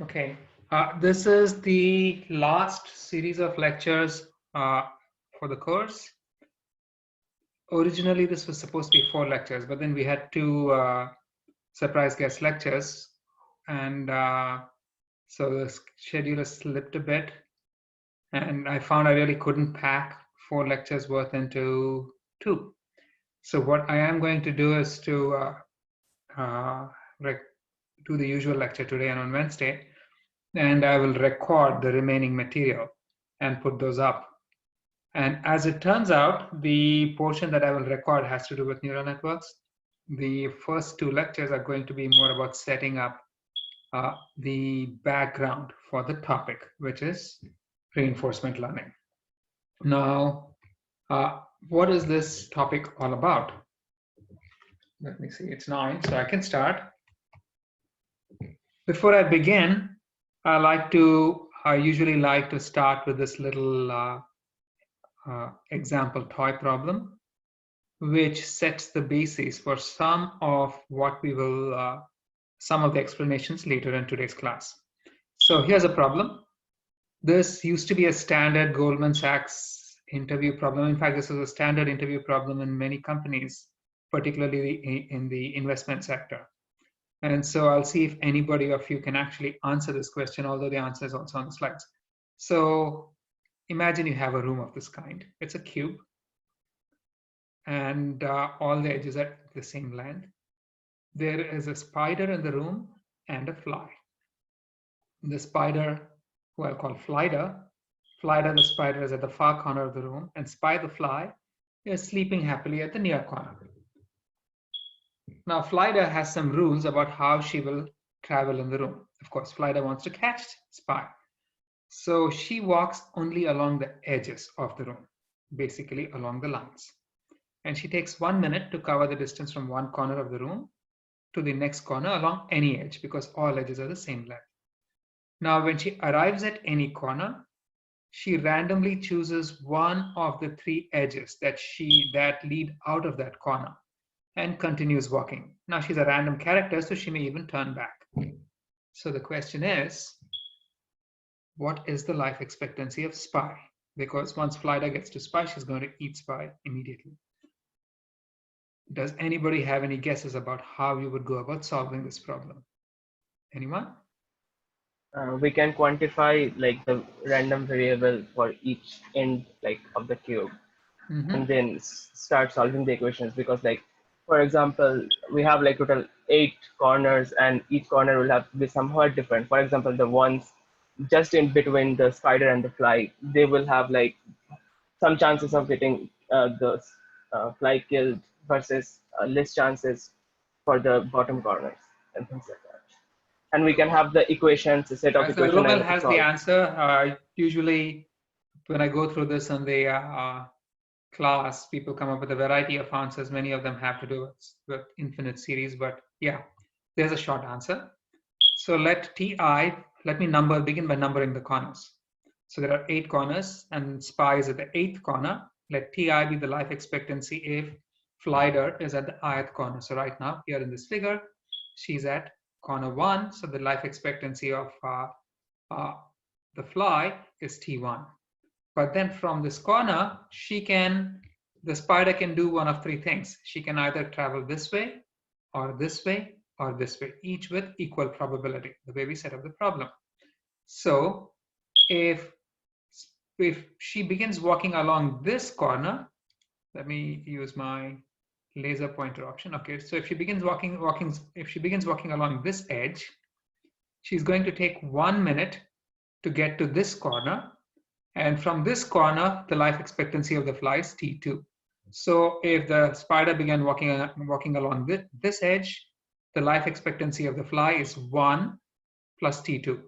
Okay, this is the last series of lectures for the course. Originally, this was supposed to be 4 lectures, but then we had 2 surprise guest lectures, and so the schedule has slipped a bit, and I found I really couldn't pack 4 lectures worth into 2. So what I am going to do is to uh, do the usual lecture today and on Wednesday, and I will record the remaining material and put those up. And as it turns out, the portion that I will record has to do with neural networks. The first 2 lectures are going to be more about setting up the background for the topic, which is reinforcement learning. Now, what is this topic all about? Let me see, it's 9, so I can start. Before I begin, I usually like to start with this little example toy problem, which sets the basis for some of what we will, some of the explanations later in today's class. So here's a problem. This used to be a standard Goldman Sachs interview problem. In fact, this is a standard interview problem in many companies, particularly in the investment sector. And so I'll see if anybody of you can actually answer this question, although the answer is also on the slides. So imagine you have a room of this kind. It's a cube, and all the edges are the same length. There is a spider in the room and a fly. The spider, who I'll call Flider, the spider, is at the far corner of the room, and Spy the fly is sleeping happily at the near corner. Now, Flider has some rules about how she will travel in the room. Of course, Flider wants to catch Spy. So she walks only along the edges of the room, basically along the lines. And she takes 1 minute to cover the distance from one corner of the room to the next corner along any edge, because all edges are the same length. Now, when she arrives at any corner, she randomly chooses one of the 3 edges that lead out of that corner and continues walking. Now, she's a random character, so she may even turn back. So the question is, what is the life expectancy of Spy? Because once Flider gets to Spy, she's going to eat Spy immediately. Does anybody have any guesses about how you would go about solving this problem? Anyone? We can quantify like the random variable for each end like of the cube, and then start solving the equations, because like, for example, we have like total 8 corners, and each corner will have to be somewhat different. For example, the ones just in between the spider and the fly, they will have like some chances of getting the fly killed versus less chances for the bottom corners and things like that. And we can have the equations, a set of So equations, Romel and has the answer. Usually, when I go through this in the class, people come up with a variety of answers. Many of them have to do with infinite series, but yeah, there's a short answer. So let me begin by numbering the corners. So there are 8 corners, and Spy is at the 8th corner. Let Ti be the life expectancy if Flider is at the ith corner. So right now, here in this figure, she's at corner 1. So the life expectancy of the fly is T1. But then from this corner, the spider can do one of 3 things. She can either travel this way, or this way, or this way, each with equal probability, the way we set up the problem. So if she begins walking along this corner, let me use my laser pointer option. Okay, so if she begins walking along this edge, she's going to take 1 minute to get to this corner. And from this corner, the life expectancy of the fly is T2. So if the spider began walking along this edge, the life expectancy of the fly is 1 plus T2.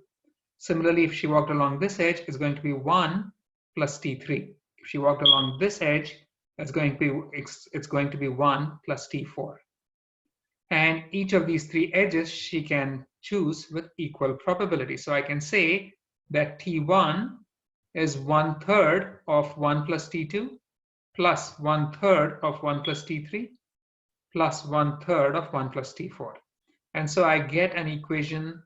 Similarly, if she walked along this edge, it's going to be 1 plus T3. If she walked along this edge, it's going to be 1 plus T4. And each of these 3 edges she can choose with equal probability. So I can say that T1 is 1/3 of 1 plus T2 plus 1/3 of 1 plus T3 plus 1/3 of 1 plus T4. And so I get an equation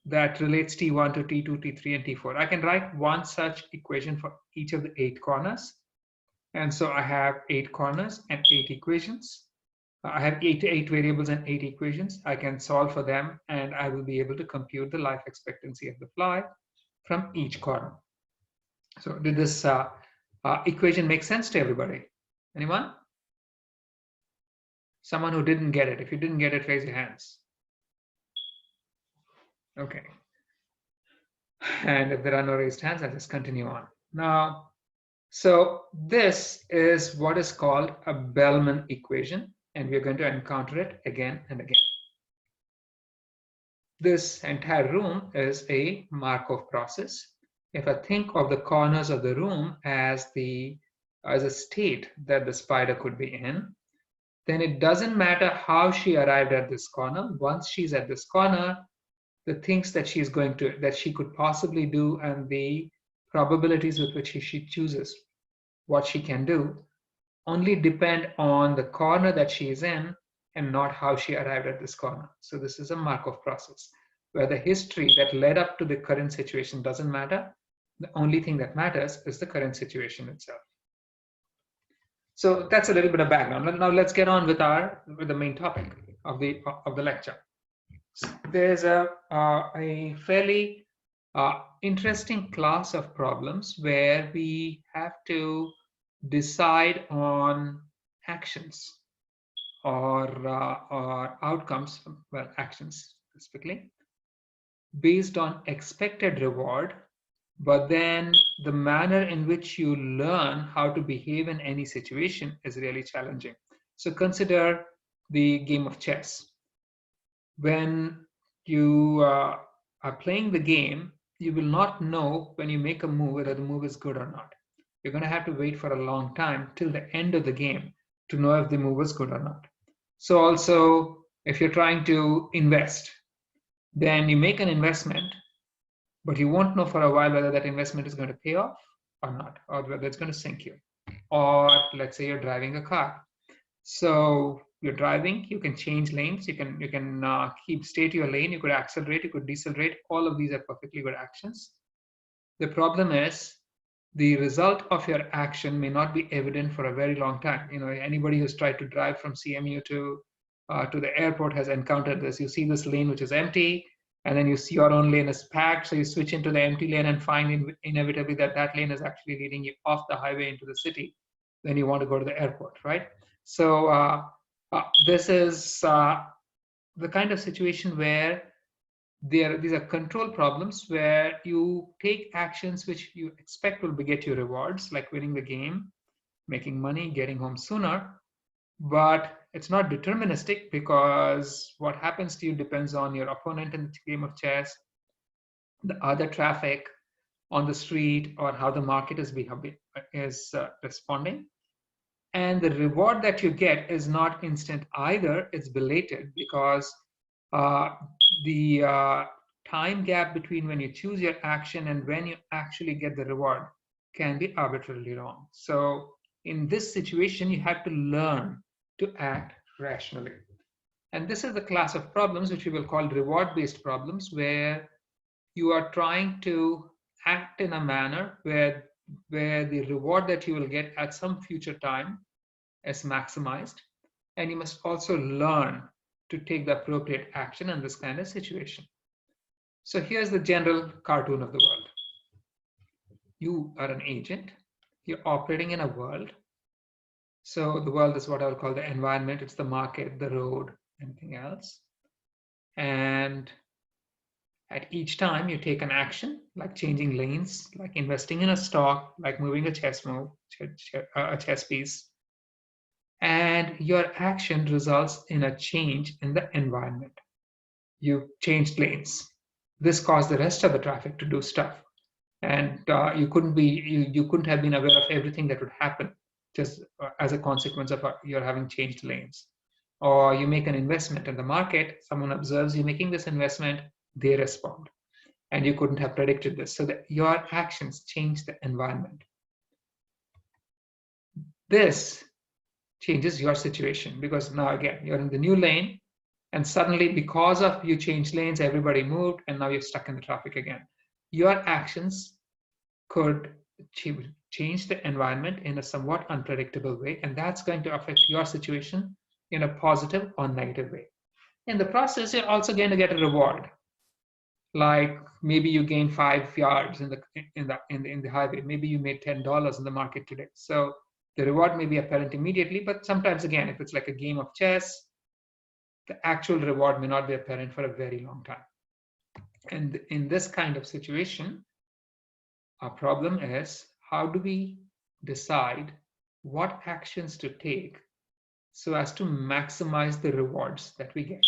that relates T1 to T2, T3, and T4. I can write one such equation for each of the 8 corners. And so I have 8 corners and 8 equations. I have eight variables and 8 equations. I can solve for them, and I will be able to compute the life expectancy of the fly from each corner. So did this equation make sense to everybody? Anyone? Someone who didn't get it. If you didn't get it, raise your hands. Okay. And if there are no raised hands, I'll just continue on. Now, so this is what is called a Bellman equation, and we're going to encounter it again and again. This entire room is a Markov process. If I think of the corners of the room as a state that the spider could be in, then it doesn't matter how she arrived at this corner. Once she's at this corner, the things that she could possibly do and the probabilities with which she chooses what she can do only depend on the corner that she is in and not how she arrived at this corner. So this is a Markov process where the history that led up to the current situation doesn't matter. The only thing that matters is the current situation itself. So that's a little bit of background. Now let's get on with the main topic of the lecture. There's a fairly interesting class of problems where we have to decide on actions or outcomes, well, actions specifically, based on expected reward, but then the manner in which you learn how to behave in any situation is really challenging. So consider the game of chess. When you are playing the game, you will not know when you make a move whether the move is good or not. You're going to have to wait for a long time till the end of the game to know if the move was good or not. So also, if you're trying to invest, then you make an investment, but you won't know for a while whether that investment is going to pay off or not, or whether it's going to sink you. Or let's say you're driving a car. So you're driving, you can change lanes, you can stay to your lane, you could accelerate, you could decelerate. All of these are perfectly good actions. The problem is the result of your action may not be evident for a very long time. You know, anybody who's tried to drive from CMU to the airport has encountered this. You see this lane which is empty, and then you see your own lane is packed, so you switch into the empty lane and find inevitably that lane is actually leading you off the highway into the city. Then you want to go to the airport, right? So this is the kind of situation where these are control problems where you take actions which you expect will get you rewards, like winning the game, making money, getting home sooner, but it's not deterministic because what happens to you depends on your opponent in the game of chess, the other traffic on the street, or how the market is responding. And the reward that you get is not instant either, it's belated, because the time gap between when you choose your action and when you actually get the reward can be arbitrarily long. So in this situation, you have to learn to act rationally. And this is the class of problems which we will call reward-based problems, where you are trying to act in a manner where the reward that you will get at some future time is maximized. And you must also learn to take the appropriate action in this kind of situation. So here's the general cartoon of the world. You are an agent. You're operating in a world. So the world is what I'll call the environment. It's the market, the road, anything else. And at each time you take an action, like changing lanes, like investing in a stock, like moving a chess piece. And your action results in a change in the environment. You changed lanes. This caused the rest of the traffic to do stuff. And you couldn't have been aware of everything that would happen just as a consequence of your having changed lanes. Or you make an investment in the market, someone observes you making this investment, they respond. And you couldn't have predicted this. So that your actions change the environment. This changes your situation, because now again, you're in the new lane, And suddenly, because of you changed lanes, everybody moved, and now you're stuck in the traffic again. Your actions could change the environment in a somewhat unpredictable way, and that's going to affect your situation in a positive or negative way. In the process, you're also going to get a reward. Like maybe you gain 5 yards in the highway. Maybe you made $10 in the market today. So the reward may be apparent immediately, but sometimes again, if it's like a game of chess, the actual reward may not be apparent for a very long time. And in this kind of situation, our problem is, how do we decide what actions to take so as to maximize the rewards that we get?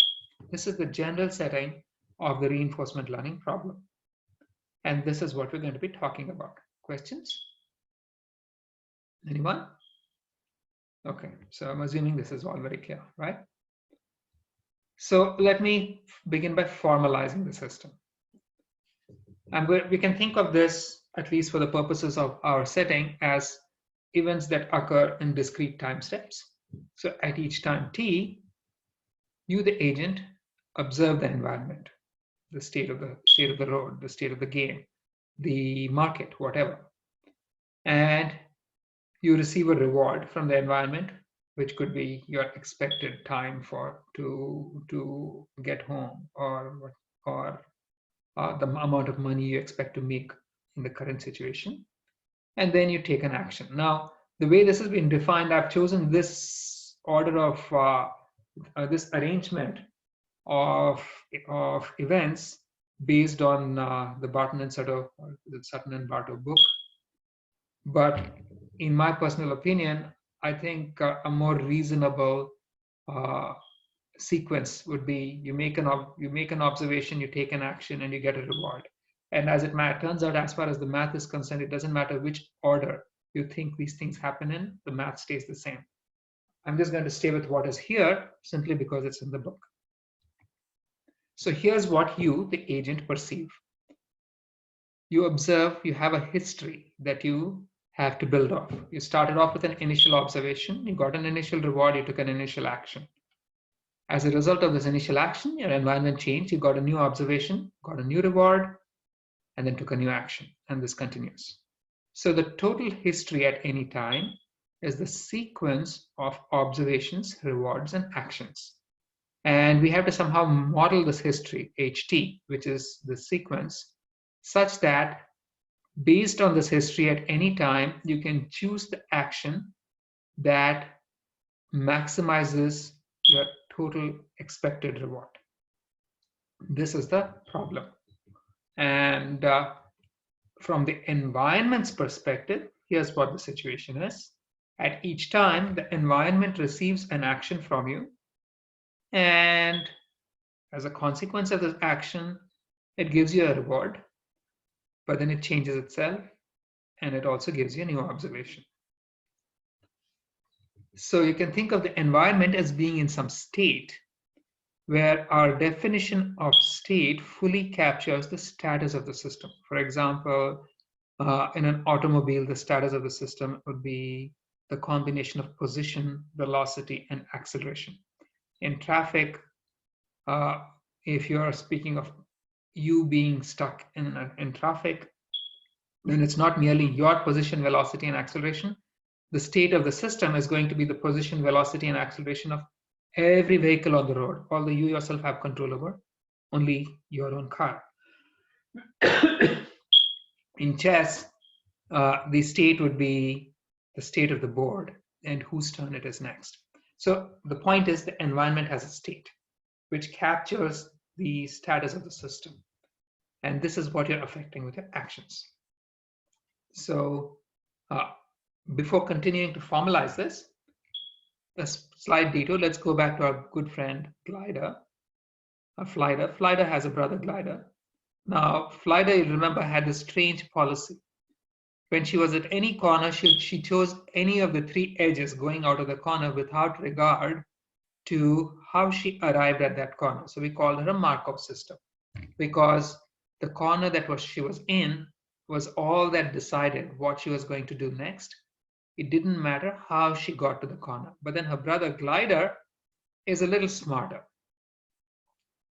This is the general setting of the reinforcement learning problem. And this is what we're going to be talking about. Questions? Anyone? Okay, so I'm assuming this is all very clear, right? So let me begin by formalizing the system. And we can think of this, at least for the purposes of our setting, as events that occur in discrete time steps. So at each time t, you, the agent, observe the environment, the state of the road, the state of the game, the market, whatever. And you receive a reward from the environment, which could be your expected time to get home, or the amount of money you expect to make in the current situation. And then you take an action. Now, the way this has been defined, I've chosen this order of this arrangement of events based on the Barton and Sutton and Bartow book. But in my personal opinion, I think a more reasonable sequence would be you make an observation, you take an action, and you get a reward. And as it turns out, as far as the math is concerned, it doesn't matter which order you think these things happen in, the math stays the same. I'm just going to stay with what is here simply because it's in the book. So here's what you, the agent, perceive. You observe, you have a history that you have to build off. You started off with an initial observation, you got an initial reward, you took an initial action. As a result of this initial action, your environment changed, you got a new observation, got a new reward, and then took a new action, and this continues. So the total history at any time is the sequence of observations, rewards, and actions. And we have to somehow model this history, HT, which is the sequence, such that based on this history at any time, you can choose the action that maximizes your total expected reward. This is the problem. And from the environment's perspective, here's what the situation is. At each time, the environment receives an action from you. And as a consequence of this action, it gives you a reward, but then it changes itself, and it also gives you a new observation. So you can think of the environment as being in some state where our definition of state fully captures the status of the system. For example, in an automobile, the status of the system would be the combination of position, velocity, and acceleration. In traffic, if you're speaking of you being stuck in traffic, then it's not merely your position, velocity, and acceleration. The state of the system is going to be the position, velocity, and acceleration of every vehicle on the road, although you yourself have control over only your own car. In chess, the state would be the state of the board and whose turn it is next. So the point is the environment has a state which captures the status of the system. And this is what you're affecting with your actions. So before continuing to formalize this, a slight detour, let's go back to our good friend Glider. Flider. Flider has a brother Glider. Now, Flider, you remember, had this strange policy. When she was at any corner, she chose any of the three edges going out of the corner without regard to how she arrived at that corner. So we called her a Markov system, because the corner that she was in was all that decided what she was going to do next. It didn't matter how she got to the corner. But then her brother Glider is a little smarter.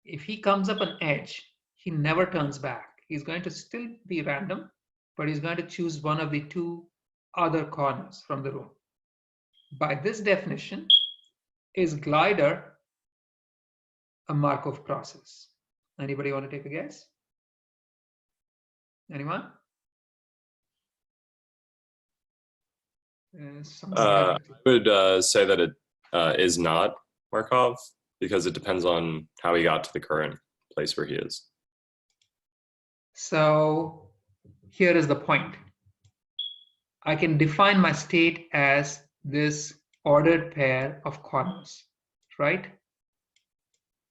if he comes up an edge, he never turns back. He's going to still be random, but he's going to choose one of the two other corners from the room. By this definition, is glider a Markov process? Anybody want to take a guess? Anyone? I would say that it is not Markov because it depends on how he got to the current place where he is. So here is the point. I can define my state as this ordered pair of corners, right?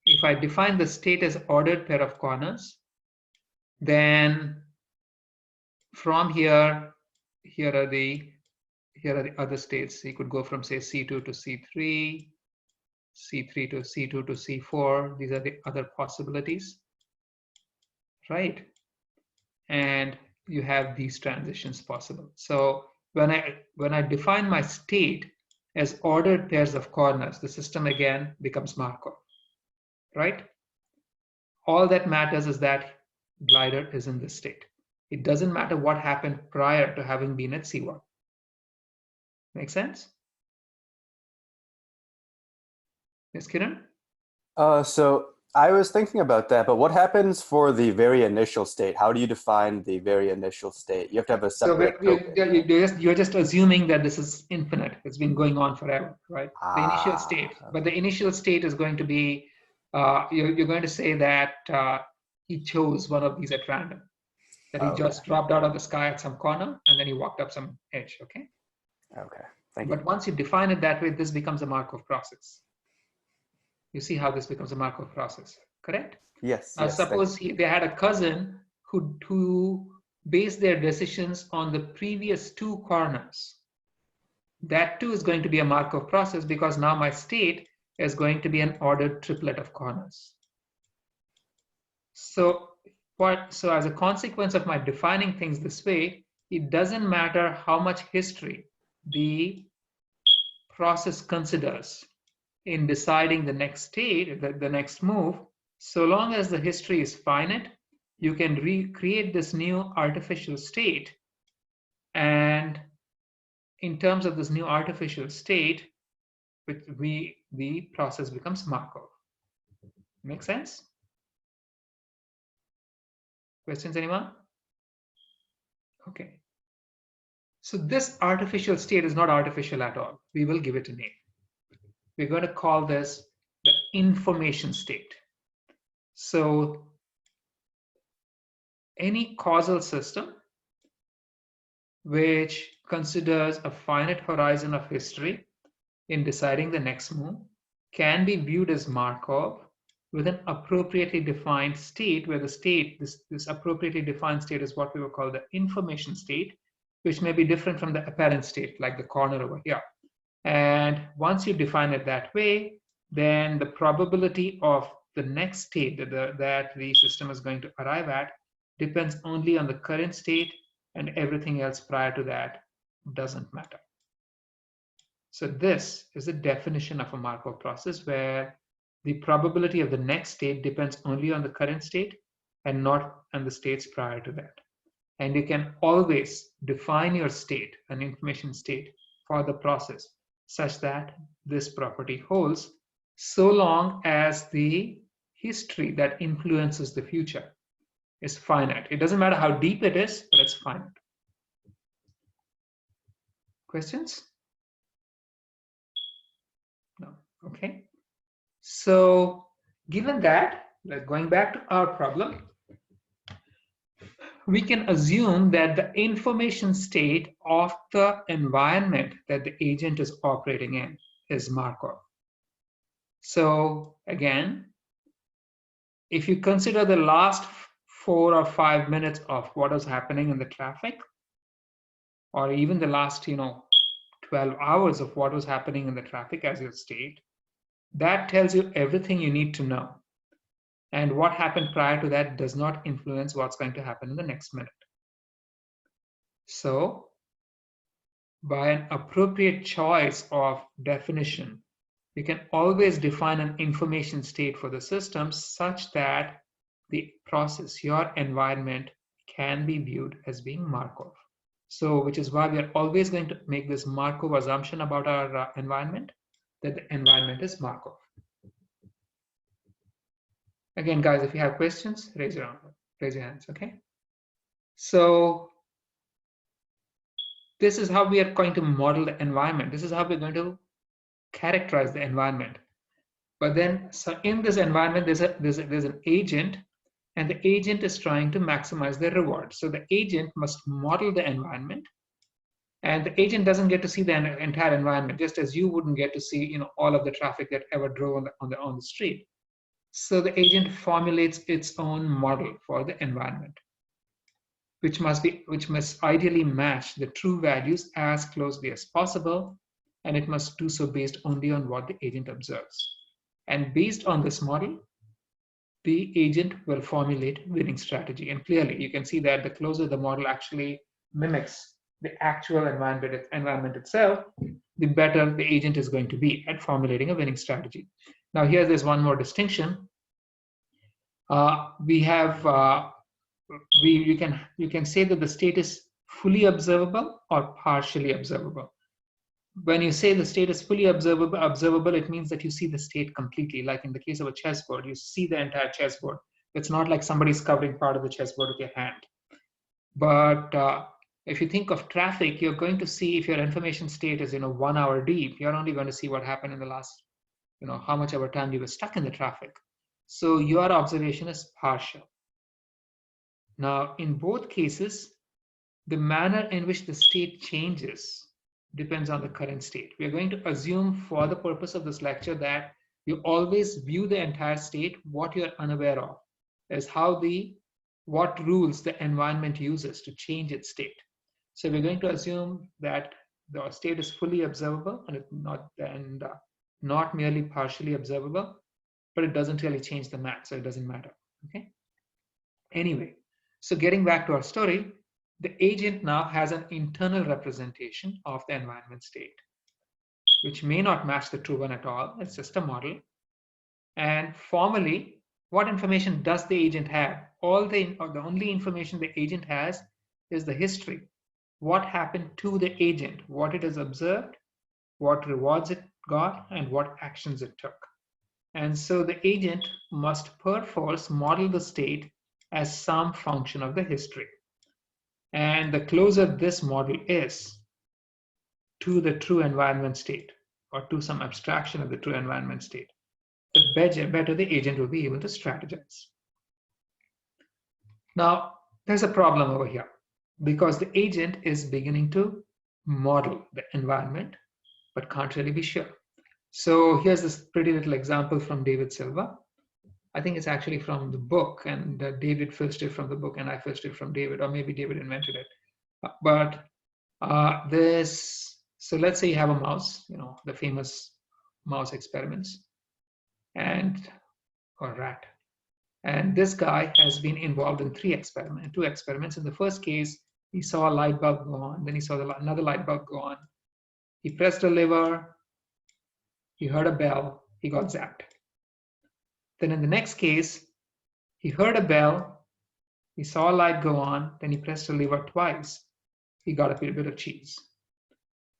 If I define the state as ordered pair of corners, then from here are the other states. You could go from, say, C2 to C3, C3 to C2 to C4. These are the other possibilities, right? And you have these transitions possible. So when I define my state as ordered pairs of corners, the system again becomes Markov, right? All that matters is that glider is in this state. It doesn't matter what happened prior to having been at C1. Make sense? Yes, Kiran? So I was thinking about that, but what happens for the very initial state? How do you define the very initial state? You have to have a separate. So you're just assuming that this is infinite. It's been going on forever, right? The initial state. But the initial state is going to be, you're going to say that he chose one of these at random. That he just dropped out of the sky at some corner and then he walked up some edge, okay? Okay, thank you. But once you define it that way, this becomes a Markov process. You see how this becomes a Markov process, correct? Yes. Now, suppose they had a cousin who based their decisions on the previous two corners. That too is going to be a Markov process because now my state is going to be an ordered triplet of corners. So as a consequence of my defining things this way, it doesn't matter how much history the process considers in deciding the next state, the next move. So long as the history is finite, you can recreate this new artificial state. And in terms of this new artificial state, the process becomes Markov. Make sense? Questions, anyone? Okay. So this artificial state is not artificial at all. We will give it a name. We're going to call this the information state. So any causal system which considers a finite horizon of history in deciding the next move can be viewed as Markov with an appropriately defined state, where the state, this appropriately defined state is what we will call the information state, which may be different from the apparent state, like the corner over here. And once you define it that way, then the probability of the next state that the system is going to arrive at depends only on the current state, and everything else prior to that doesn't matter. So this is the definition of a Markov process, where the probability of the next state depends only on the current state and not on the states prior to that. And you can always define your state, an information state, for the process such that this property holds, so long as the history that influences the future is finite. It doesn't matter how deep it is, but it's finite. Questions? No. Okay. So given that, going back to our problem, we can assume that the information state of the environment that the agent is operating in is Markov. So again, if you consider the last 4 or 5 minutes of what was happening in the traffic, or even the last 12 hours of what was happening in the traffic as your state, that tells you everything you need to know. And what happened prior to that does not influence what's going to happen in the next minute. So by an appropriate choice of definition you can always define an information state for the system such that the process, your environment, can be viewed as being Markov. So, which is why we are always going to make this Markov assumption about our environment, that the environment is Markov. Again, guys, if you have questions, raise your hands, okay? So, this is how we are going to model the environment. This is how we're going to characterize the environment. But then, so in this environment, there's an agent, and the agent is trying to maximize the reward. So the agent must model the environment, and the agent doesn't get to see the entire environment, just as you wouldn't get to see, all of the traffic that ever drove on the street. So the agent formulates its own model for the environment, which must ideally match the true values as closely as possible, and it must do so based only on what the agent observes. And based on this model, the agent will formulate winning strategy. And clearly, you can see that the closer the model actually mimics the actual environment itself, the better the agent is going to be at formulating a winning strategy. Now, there's one more distinction. You can say that the state is fully observable or partially observable. When you say the state is fully observable, it means that you see the state completely. Like in the case of a chessboard, you see the entire chessboard. It's not like somebody's covering part of the chessboard with your hand. But if you think of traffic, you're going to see, if your information state is 1 hour deep, you're only going to see what happened in the last, how much ever time you were stuck in the traffic. So your observation is partial. Now, in both cases, the manner in which the state changes depends on the current state. We are going to assume for the purpose of this lecture that you always view the entire state. What you're unaware of is what rules the environment uses to change its state. So we're going to assume that the state is fully observable and not merely partially observable, but it doesn't really change the math, so it doesn't matter, okay? Anyway, so getting back to our story, the agent now has an internal representation of the environment state, which may not match the true one at all. It's just a model. And formally, what information does the agent have? The only information the agent has is the history. What happened to the agent, what it has observed, what rewards it got, and what actions it took. And so the agent must perforce model the state as some function of the history. And the closer this model is to the true environment state, or to some abstraction of the true environment state, the better the agent will be able to strategize. Now, there's a problem over here, because the agent is beginning to model the environment, but can't really be sure. So here's this pretty little example from David Silva. I think it's actually from the book, and David filched it from the book, and I filched it from David, or maybe David invented it. So let's say you have a mouse, the famous mouse experiments, or rat. And this guy has been involved in two experiments. In the first case, he saw a light bulb go on, then he saw another light bulb go on. He pressed a lever, he heard a bell, he got zapped. Then in the next case, he heard a bell, he saw a light go on, then he pressed a lever twice. He got a bit of cheese.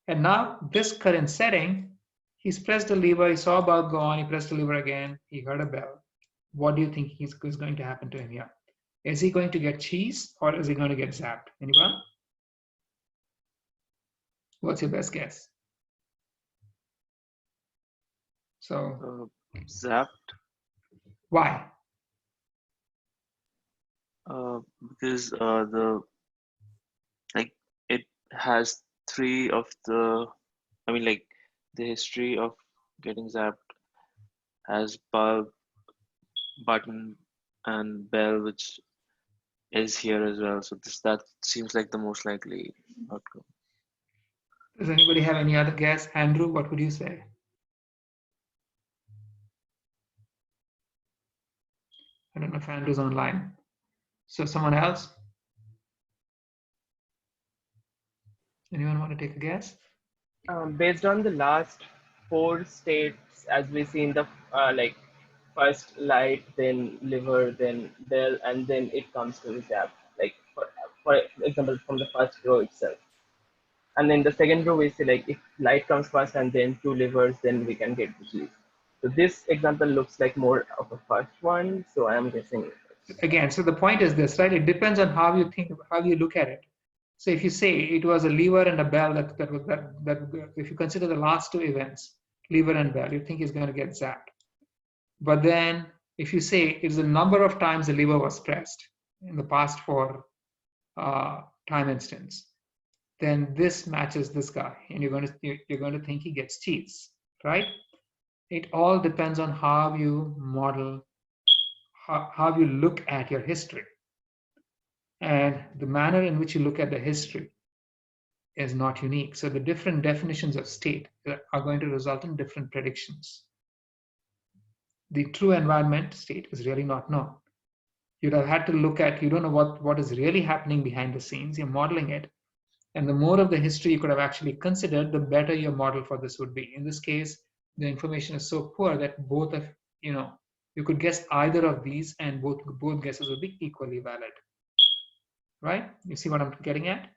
And now this current setting, he's pressed a lever, he saw a bulb go on, he pressed a lever again, he heard a bell. What do you think is going to happen to him here? Is he going to get cheese, or is he going to get zapped? Anyone? What's your best guess? So zapped. Why? Because it has three of the, the history of getting zapped has bulb, button, and bell, which is here as well. So that seems like the most likely outcome. Does anybody have any other guess? Andrew, what would you say? I don't know if Andrew's online. So someone else? Anyone want to take a guess? Based on the last 4 states as we see in the like first light, then liver, then bell, and then it comes to the zap. Like for example, from the first row itself. And then the second row we see like if light comes first and then 2 livers, then we can get the cheese. So this example looks like more of a first one. So I am guessing. Again, so the point is this, right? It depends on how you think, how you look at it. So if you say it was a lever and a bell, that if you consider the last 2 events, lever and bell, you think he's going to get zapped. But then if you say it's the number of times the lever was pressed in the past 4 time instance, then this matches this guy, and you're going to think he gets cheats, right? It all depends on how you model, how you look at your history, and the manner in which you look at the history is not unique. So the different definitions of state are going to result in different predictions. The true environment state is really not known. You'd have had to look at, you don't know what is really happening behind the scenes, you're modeling it. And the more of the history you could have actually considered, the better your model for this would be. In this case, the information is so poor that both of, you could guess either of these and both guesses would be equally valid. Right? You see what I'm getting at?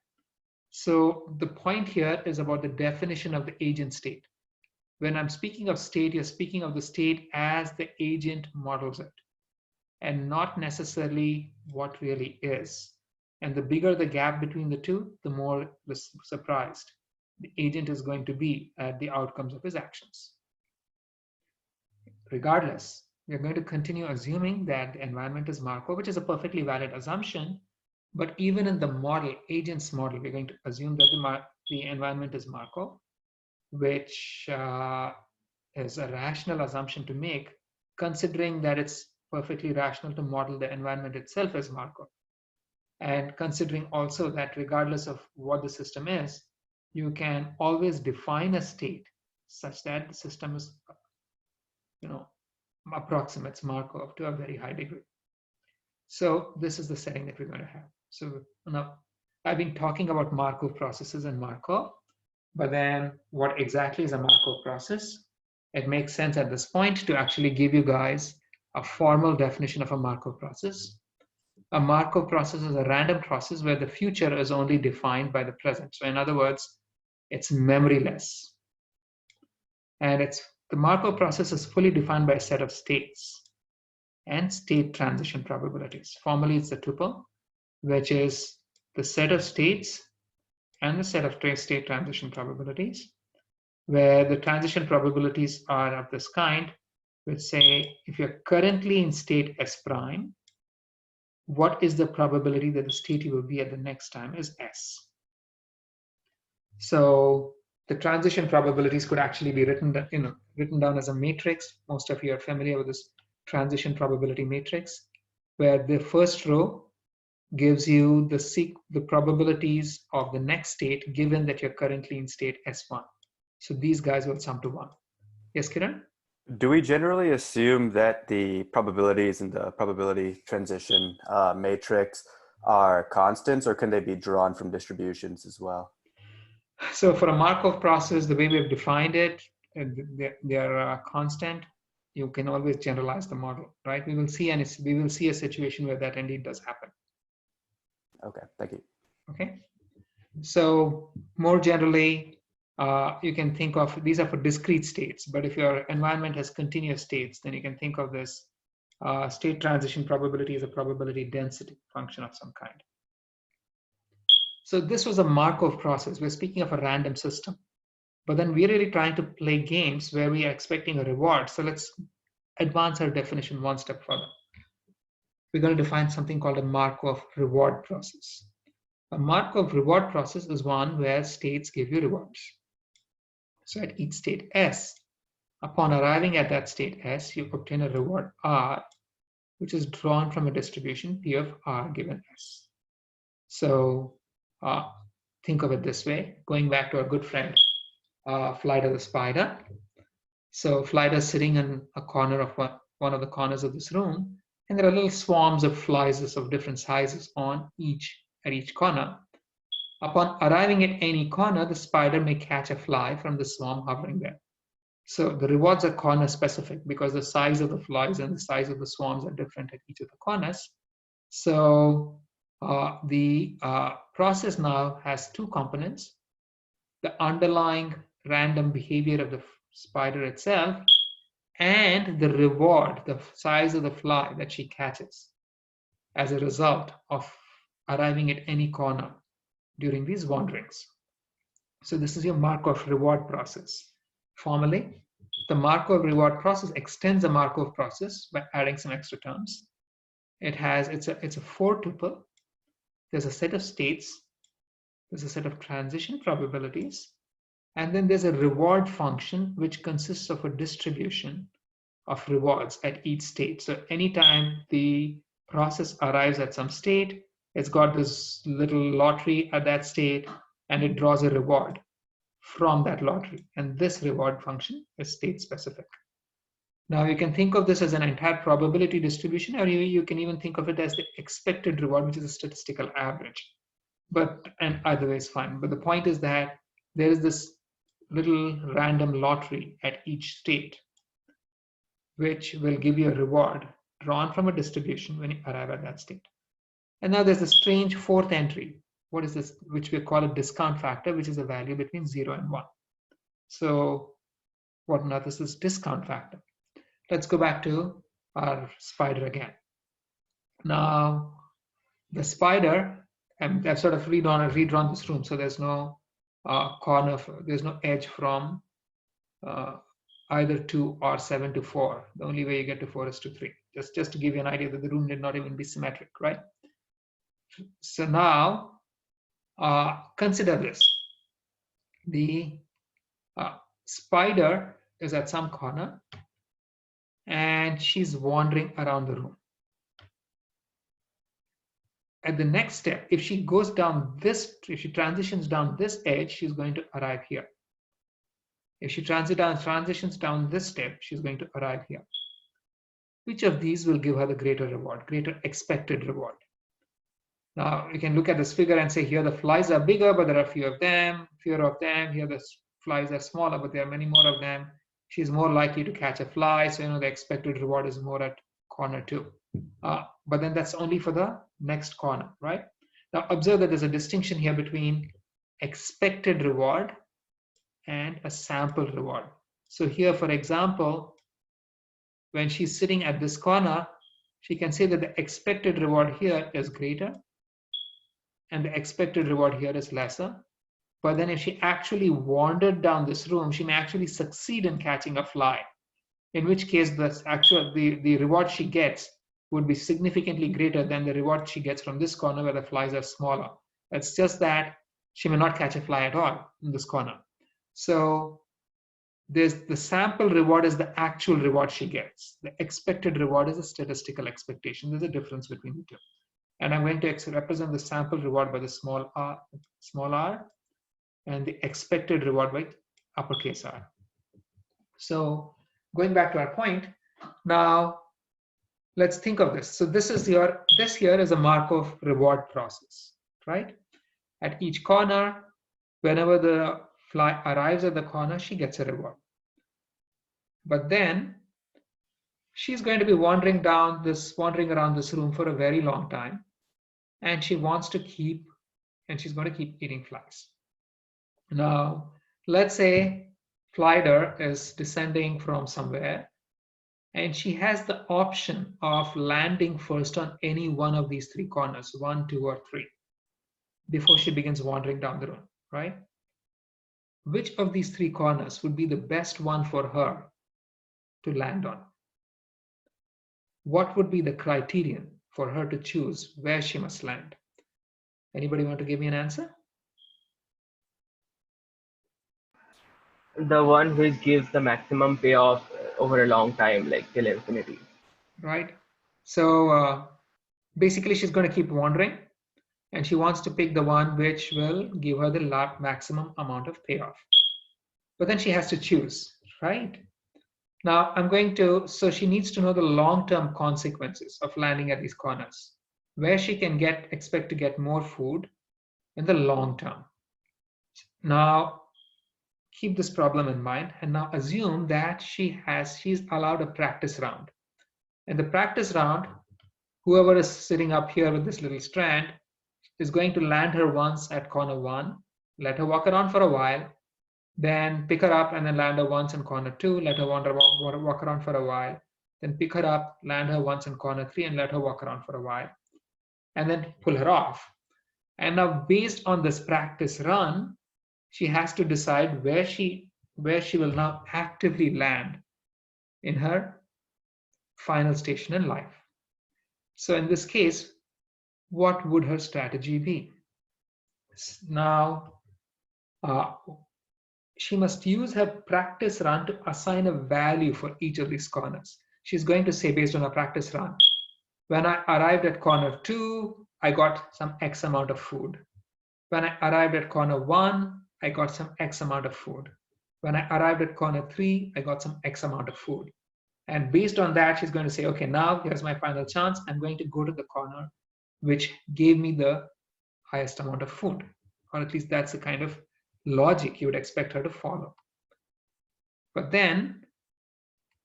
So the point here is about the definition of the agent state. When I'm speaking of state, you're speaking of the state as the agent models it, and not necessarily what really is. And the bigger the gap between the two, the more surprised the agent is going to be at the outcomes of his actions. Regardless, we're going to continue assuming that the environment is Markov, which is a perfectly valid assumption. But even in the model, agent's model, we're going to assume that the environment is Markov, which is a rational assumption to make, considering that it's perfectly rational to model the environment itself as Markov. And considering also that regardless of what the system is, you can always define a state such that the system is, approximates Markov to a very high degree. So this is the setting that we're going to have. So now I've been talking about Markov processes and Markov, but then what exactly is a Markov process? It makes sense at this point to actually give you guys a formal definition of a Markov process. A Markov process is a random process where the future is only defined by the present. So in other words, it's memoryless. And the Markov process is fully defined by a set of states and state transition probabilities. Formally, it's a tuple, which is the set of states and the set of state transition probabilities, where the transition probabilities are of this kind, which say if you're currently in state S prime, what is the probability that the state you will be at the next time is S. So the transition probabilities could actually be written down as a matrix. Most of you are familiar with this transition probability matrix, where the first row gives you the probabilities of the next state given that you're currently in state S1. So these guys will sum to 1. Yes, Kiran? Do we generally assume that the probabilities in the probability transition matrix are constants, or can they be drawn from distributions as well? So for a Markov process, the way we have defined it, they are constant. You can always generalize the model, right? We will see a situation where that indeed does happen. Okay, thank you. Okay, so more generally, you can think of, these are for discrete states, but if your environment has continuous states, then you can think of this state transition probability as a probability density function of some kind. So this was a Markov process. We're speaking of a random system, but then we're really trying to play games where we are expecting a reward. So let's advance our definition one step further. We're going to define something called a Markov reward process. A Markov reward process is one where states give you rewards. So at each state S, upon arriving at that state S, you obtain a reward R, which is drawn from a distribution P of R given S. So think of it this way, going back to our good friend, Flider the spider. So Flider is sitting in a corner of one of the corners of this room, and there are little swarms of flies of different sizes at each corner. Upon arriving at any corner, the spider may catch a fly from the swarm hovering there. So the rewards are corner specific because the size of the flies and the size of the swarms are different at each of the corners. So the process now has two components: the underlying random behavior of the spider itself and the reward, the size of the fly that she catches as a result of arriving at any corner during these wanderings. So this is your Markov reward process. Formally, the Markov reward process extends the Markov process by adding some extra terms. It's a four tuple. There's a set of states, there's a set of transition probabilities, and then there's a reward function which consists of a distribution of rewards at each state. So anytime the process arrives at some state, it's got this little lottery at that state, and it draws a reward from that lottery. And this reward function is state specific. Now you can think of this as an entire probability distribution, or you can even think of it as the expected reward, which is a statistical average. And either way is fine. But the point is that there is this little random lottery at each state, which will give you a reward drawn from a distribution when you arrive at that state. And now there's a strange fourth entry. What is this? Which we call a discount factor, which is a value between 0 and 1. So what now? This is discount factor. Let's go back to our spider again. Now the spider, and I've sort of redrawn this room, so there's no corner, there's no edge from either 2 or 7 to 4. The only way you get to 4 is to 3. Just to give you an idea that the room did not even be symmetric, right? So now consider this. The spider is at some corner and she's wandering around the room. At the next step, if she goes down this, if she transitions down this edge, she's going to arrive here. If she transitions down this step, she's going to arrive here. Which of these will give her the greater reward, greater expected reward? Now you can look at this figure and say here the flies are bigger, but there are fewer of them. Here the flies are smaller, but there are many more of them. She's more likely to catch a fly, so the expected reward is more at corner 2. But then that's only for the next corner, right? Now observe that there's a distinction here between expected reward and a sample reward. So here, for example, when she's sitting at this corner, she can say that the expected reward here is greater and the expected reward here is lesser. But then if she actually wandered down this room, she may actually succeed in catching a fly, in which case the reward she gets would be significantly greater than the reward she gets from this corner where the flies are smaller. It's just that she may not catch a fly at all in this corner. So there's the sample reward is the actual reward she gets. The expected reward is a statistical expectation. There's a difference between the two. And I'm going to represent the sample reward by the small r, and the expected reward by uppercase R. So going back to our point, now let's think of this. So this here is a Markov reward process, right? At each corner, whenever the fly arrives at the corner, she gets a reward. But then she's going to be wandering around this room for a very long time, and she's going to keep eating flies. Now, let's say Flider is descending from somewhere, and she has the option of landing first on any one of these 3 corners, 1, 2, or 3, before she begins wandering down the room, right? Which of these 3 corners would be the best one for her to land on? What would be the criterion for her to choose where she must land? Anybody want to give me an answer? The one which gives the maximum payoff over a long time, like till infinity. Right. So basically she's going to keep wandering, and she wants to pick the one which will give her the maximum amount of payoff. But then she has to choose, right? Now so she needs to know the long-term consequences of landing at these corners, where she can expect to get more food in the long term. Now, keep this problem in mind and now assume that she's allowed a practice round. In the practice round, whoever is sitting up here with this little strand is going to land her once at corner 1, let her walk around for a while, then pick her up and then land her once in corner 2, let her walk around for a while, then pick her up, land her once in corner 3 and let her walk around for a while, and then pull her off. And now based on this practice run, she has to decide where she will now actively land in her final station in life. So in this case, what would her strategy be? Now, she must use her practice run to assign a value for each of these corners. She's going to say based on a practice run, when I arrived at corner 2, I got some X amount of food. When I arrived at corner 1, I got some X amount of food. When I arrived at corner 3, I got some X amount of food. And based on that, she's going to say, okay, now here's my final chance. I'm going to go to the corner which gave me the highest amount of food. Or at least that's the kind of logic you would expect her to follow. But then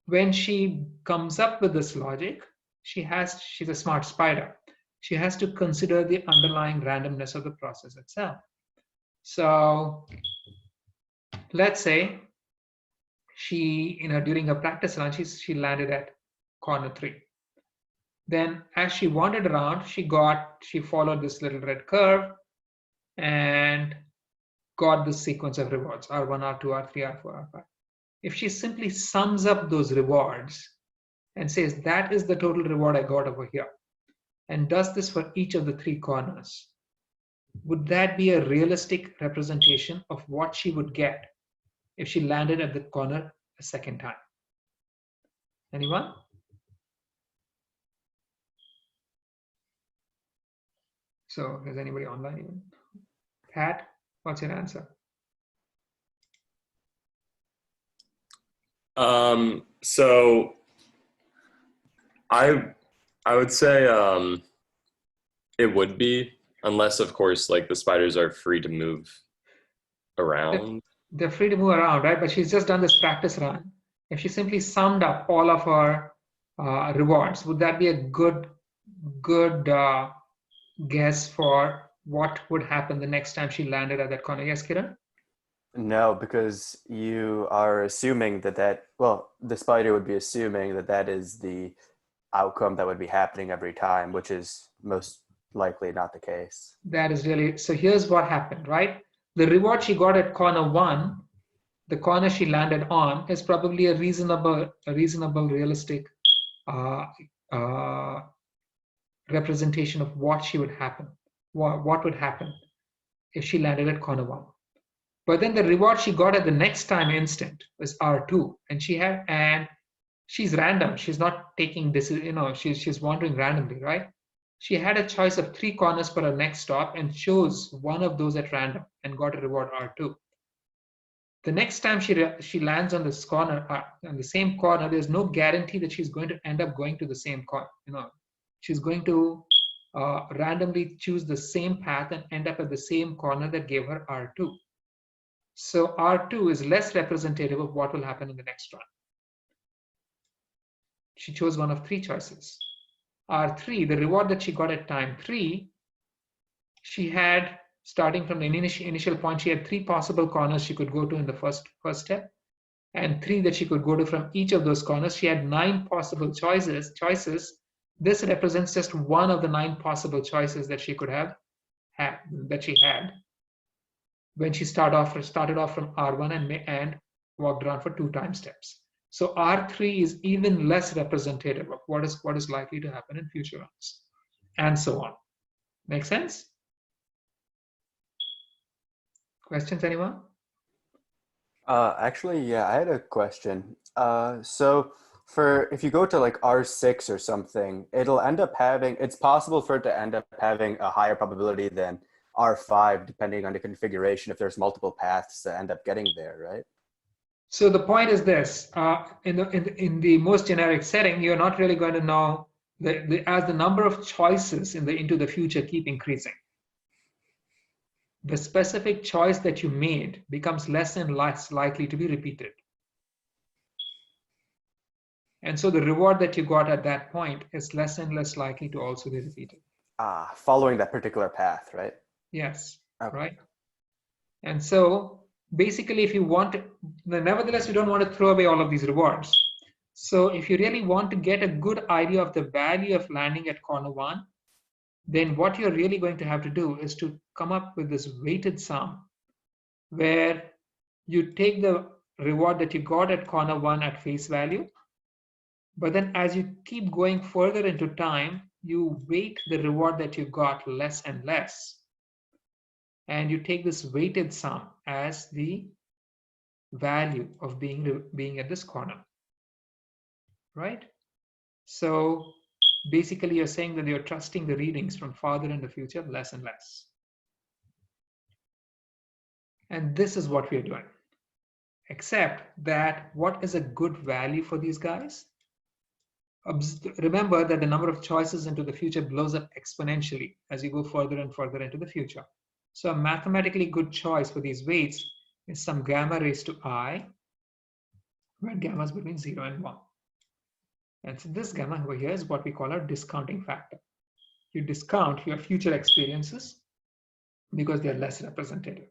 when she comes up with this logic, she's a smart spider. She has to consider the underlying randomness of the process itself. So let's say during her practice run, she landed at corner 3. Then as she wandered around, she followed this little red curve and got this sequence of rewards, R1, R2, R3, R4, R5. If she simply sums up those rewards and says that is the total reward I got over here, and does this for each of the 3 corners, would that be a realistic representation of what she would get if she landed at the corner a second time? Anyone? So is anybody online even? Pat, what's your answer? So I would say it would be, unless of course like the spiders are free to move around. They're free to move around, right? But she's just done this practice run. If she simply summed up all of her rewards, would that be a good guess for what would happen the next time she landed at that corner? Yes, Kiran? No, because you are assuming that the spider would be assuming that is the outcome that would be happening every time, which is most likely not the case. That is really, so here's what happened, right? The reward she got at corner 1, the corner she landed on, is probably a reasonable, realistic representation of what would happen if she landed at corner 1. But then the reward she got at the next time instant was R2, and she's random. She's not taking this, she's wandering randomly, right? She had a choice of 3 corners for her next stop and chose one of those at random and got a reward R2. The next time she lands on this corner, on the same corner, there's no guarantee that she's going to end up going to the same corner. She's going to randomly choose the same path and end up at the same corner that gave her R2. So R2 is less representative of what will happen in the next run. She chose one of 3 choices. R3, the reward that she got at time 3, she had, starting from the initial point, she had 3 possible corners she could go to in the first step, and 3 that she could go to from each of those corners. She had 9 possible choices. This represents just one of the 9 possible choices that she could have had when she started off from R1 and walked around for 2 time steps. So R3 is even less representative of what is likely to happen in future runs, and so on. Make sense? Questions, anyone? Actually, yeah, I had a question. So if you go to like R6 or something, it's possible for it to end up having a higher probability than R5, depending on the configuration, if there's multiple paths to end up getting there, right? So the point is this: in the most generic setting, you're not really going to know as the number of choices into the future keep increasing. the specific choice that you made becomes less and less likely to be repeated. And so the reward that you got at that point is less and less likely to also be repeated. Following that particular path, right? Yes, Okay. right. And so basically, if you want to, nevertheless, you don't want to throw away all of these rewards. So if you really want to get a good idea of the value of landing at corner 1, then what you're really going to have to do is to come up with this weighted sum where you take the reward that you got at corner 1 at face value, but then as you keep going further into time, you weight the reward that you got less and less. And you take this weighted sum as the value of being at this corner, right? So basically you're saying that you're trusting the readings from farther in the future less and less. And this is what we're doing. Except that what is a good value for these guys? Remember that the number of choices into the future blows up exponentially as you go further and further into the future. So a mathematically good choice for these weights is some gamma raised to I, where gamma is between 0 and 1. And so this gamma over here is what we call our discounting factor. You discount your future experiences because they're less representative.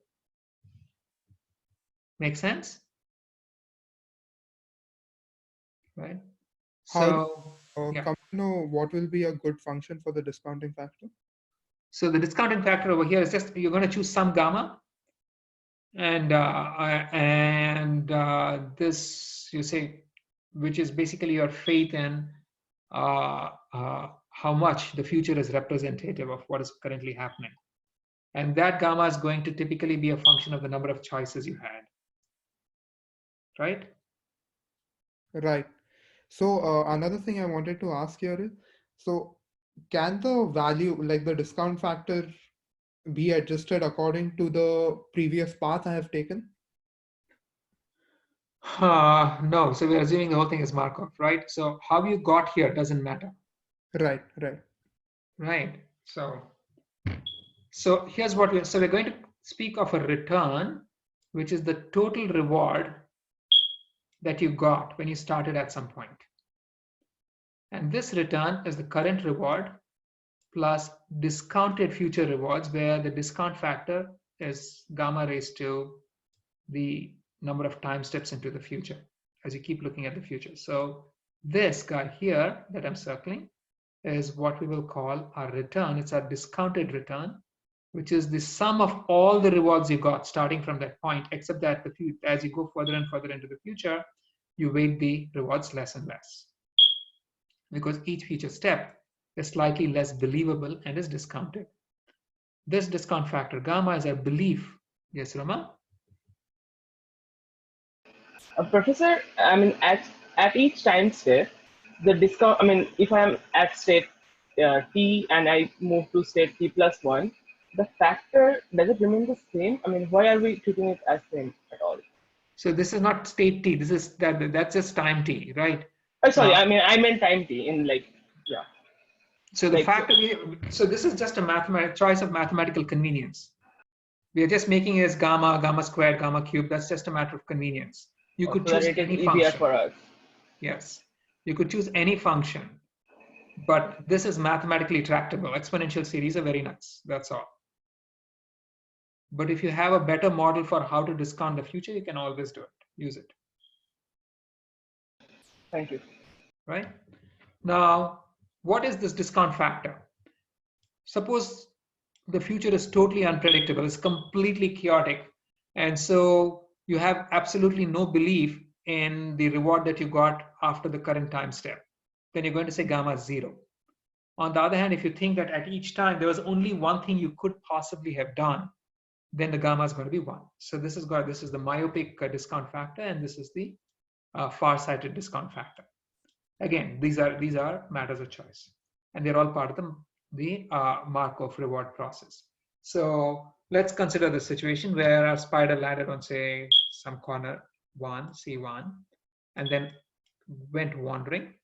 Make sense? Right? So, yeah. Come to know what will be a good function for the discounting factor? So the discounting factor over here is just, you're going to choose some gamma, and this, you say, which is basically your faith in how much the future is representative of what is currently happening. And that gamma is going to typically be a function of the number of choices you had. Right? Right. So another thing I wanted to ask here is, so can the value, like the discount factor, be adjusted according to the previous path I have taken? No, so we're assuming the whole thing is Markov, right? So how you got here doesn't matter. Right. Right. So here's what we're going to speak of a return, which is the total reward that you got when you started at some point. And this return is the current reward plus discounted future rewards, where the discount factor is gamma raised to the number of time steps into the future as you keep looking at the future. So this guy here that I'm circling is what we will call our return. It's our discounted return, which is the sum of all the rewards you got starting from that point, except that as you go further and further into the future, you weight the rewards less and less, because each future step is slightly less believable and is discounted. This discount factor gamma is our belief. Yes, Rama? Professor, I mean, at each time step, the discount, I mean, if I'm at state t and I move to state t plus 1, the factor, does it remain the same? I mean, why are we treating it as same at all? So this is not state t, this is that's just time t, right? Oh, sorry, I meant time t in like, yeah. So the factor, so this is just a choice of mathematical convenience. We are just making it as gamma squared, gamma cubed. That's just a matter of convenience. You could choose any function for us. Yes, you could choose any function, but this is mathematically tractable. Exponential series are very nice. That's all. But if you have a better model for how to discount the future, you can always do it. Use it. Thank you. Right? Now, what is this discount factor? Suppose the future is totally unpredictable, it's completely chaotic, and so you have absolutely no belief in the reward that you got after the current time step. Then you're going to say gamma is 0. On the other hand, if you think that at each time there was only one thing you could possibly have done, then the gamma is going to be 1. So this is the myopic discount factor, and this is the far-sighted discount factor. Again, these are matters of choice, and they're all part of the Markov reward process. So let's consider the situation where our spider landed on, say, some corner 1, C1, and then went wandering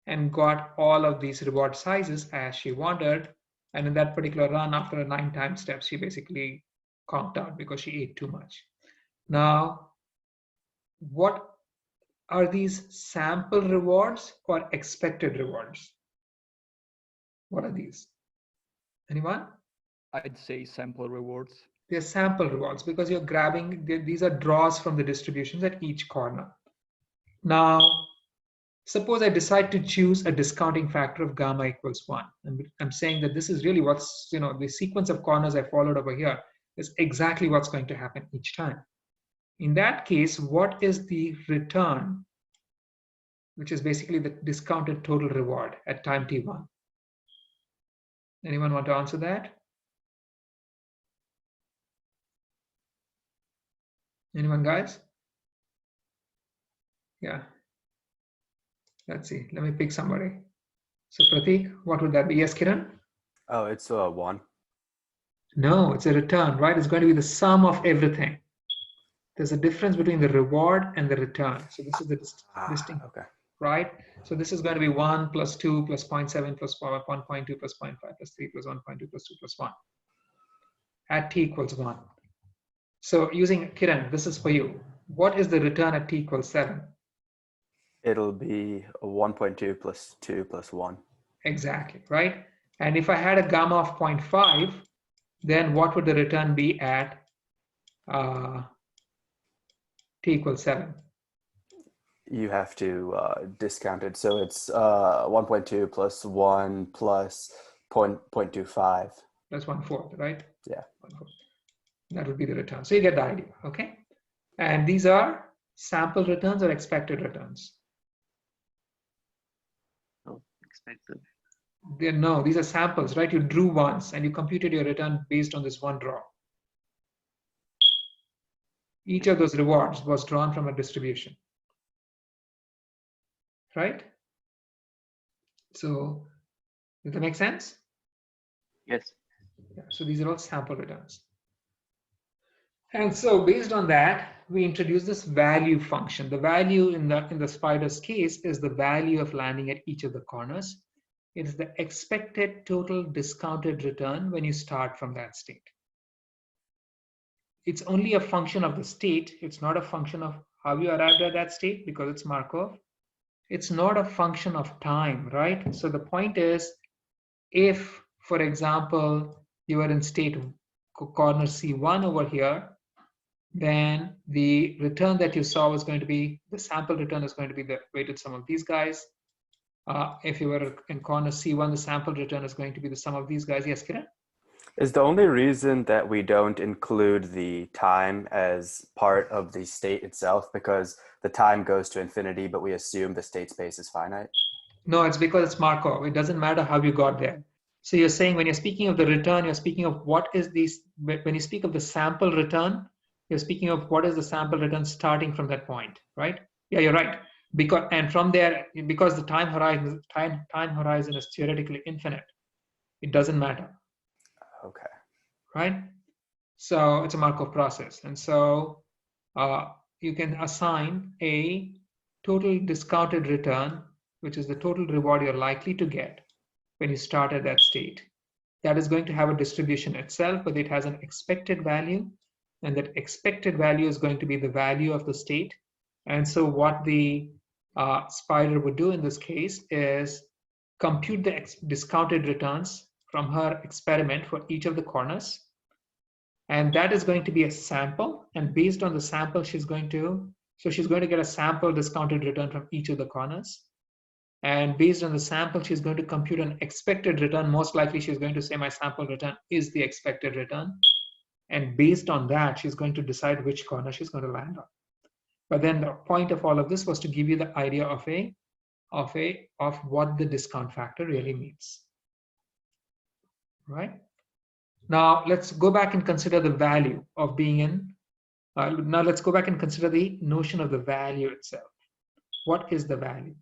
and got all of these reward sizes as she wandered. And in that particular run, after 9 time steps, she basically conked out because she ate too much. Now, what are these sample rewards or expected rewards? What are these? Anyone? I'd say sample rewards. They're sample rewards because you're grabbing, these are draws from the distributions at each corner. Now, suppose I decide to choose a discounting factor of gamma equals 1. I'm saying that this is really what's, the sequence of corners I followed over here is exactly what's going to happen each time. In that case, what is the return, which is basically the discounted total reward at time t1? Anyone want to answer that? Anyone, guys? Yeah. Let's see. Let me pick somebody. So Pratik, what would that be? Yes, Kiran? Oh, it's 1. No, it's a return, right? It's going to be the sum of everything. There's a difference between the reward and the return. So this is the distinct, okay. right? So this is going to be 1 plus 2 plus 0.7 plus 1.2 plus 0.5 plus 3 plus 1.2 plus 2 plus 1 at t equals 1. So using Kiran, this is for you. What is the return at t equals 7? It'll be 1.2 plus 2 plus 1. Exactly, right? And if I had a gamma of 0.5, then what would the return be at t equals 7? You have to discount it. So it's 1.2 plus 1 plus 0.25. That's 1/4, right? Yeah. 1/4. That would be the return. So you get the idea, okay? And these are sample returns or expected returns? Oh, expected. No, these are samples, right? You drew once and you computed your return based on this one draw. Each of those rewards was drawn from a distribution, right? So does that make sense? Yes. Yeah, so these are all sample returns. And so based on that, we introduce this value function. The value in the spider's case is the value of landing at each of the corners. It is the expected total discounted return when you start from that state. It's only a function of the state. It's not a function of how you arrived at that state because it's Markov. It's not a function of time, right? So the point is, if, for example, you are in state corner C1 over here, then the return that you saw was going to be, the sample return is going to be the weighted sum of these guys. If you were in corner C1, the sample return is going to be the sum of these guys. Yes, Kiran? Is the only reason that we don't include the time as part of the state itself because the time goes to infinity, but we assume the state space is finite? No, it's because it's Markov. It doesn't matter how you got there. So you're saying when you're speaking of the return, you're speaking of what is these, when you speak of the sample return, you're speaking of what is the sample return starting from that point, right? Yeah, you're right. Because, and from there, because the time horizon is theoretically infinite, it doesn't matter. Okay. Right? So it's a Markov process. And so you can assign a total discounted return, which is the total reward you're likely to get when you start at that state. That is going to have a distribution itself, but it has an expected value. And that expected value is going to be the value of the state. And so what the spider would do in this case is compute the discounted returns from her experiment for each of the corners. And that is going to be a sample. And based on the sample, she's going to get a sample discounted return from each of the corners. And based on the sample, she's going to compute an expected return. Most likely, she's going to say my sample return is the expected return. And based on that, she's going to decide which corner she's going to land on. But then the point of all of this was to give you the idea of what the discount factor really means. Right? Now let's go back and consider the value of being in. Now let's go back and consider the notion of the value itself. What is the value?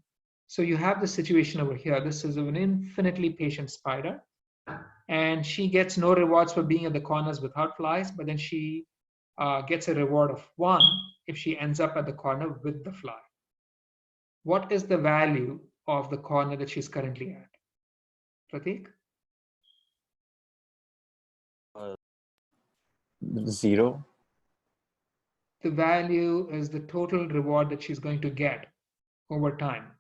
So you have the situation over here. This is an infinitely patient spider. And she gets no rewards for being at the corners without flies, but then she gets a reward of 1 if she ends up at the corner with the fly. What is the value of the corner that she's currently at? Pratik? 0. The value is the total reward that she's going to get over time.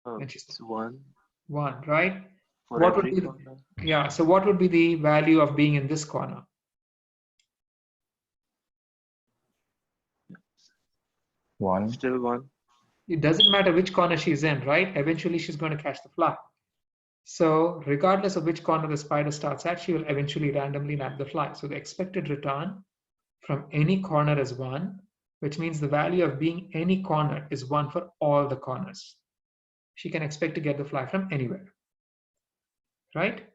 And she's It's 1 right? for What would every be corner. yeah, so what would be the value of being in this corner? 1. Still 1. It doesn't matter which corner she's in, right? Eventually she's going to catch the fly. So regardless of which corner the spider starts at, she will eventually randomly nab the fly. So the expected return from any corner is 1, which means the value of being any corner is 1 for all the corners. She can expect to get the fly from anywhere, right?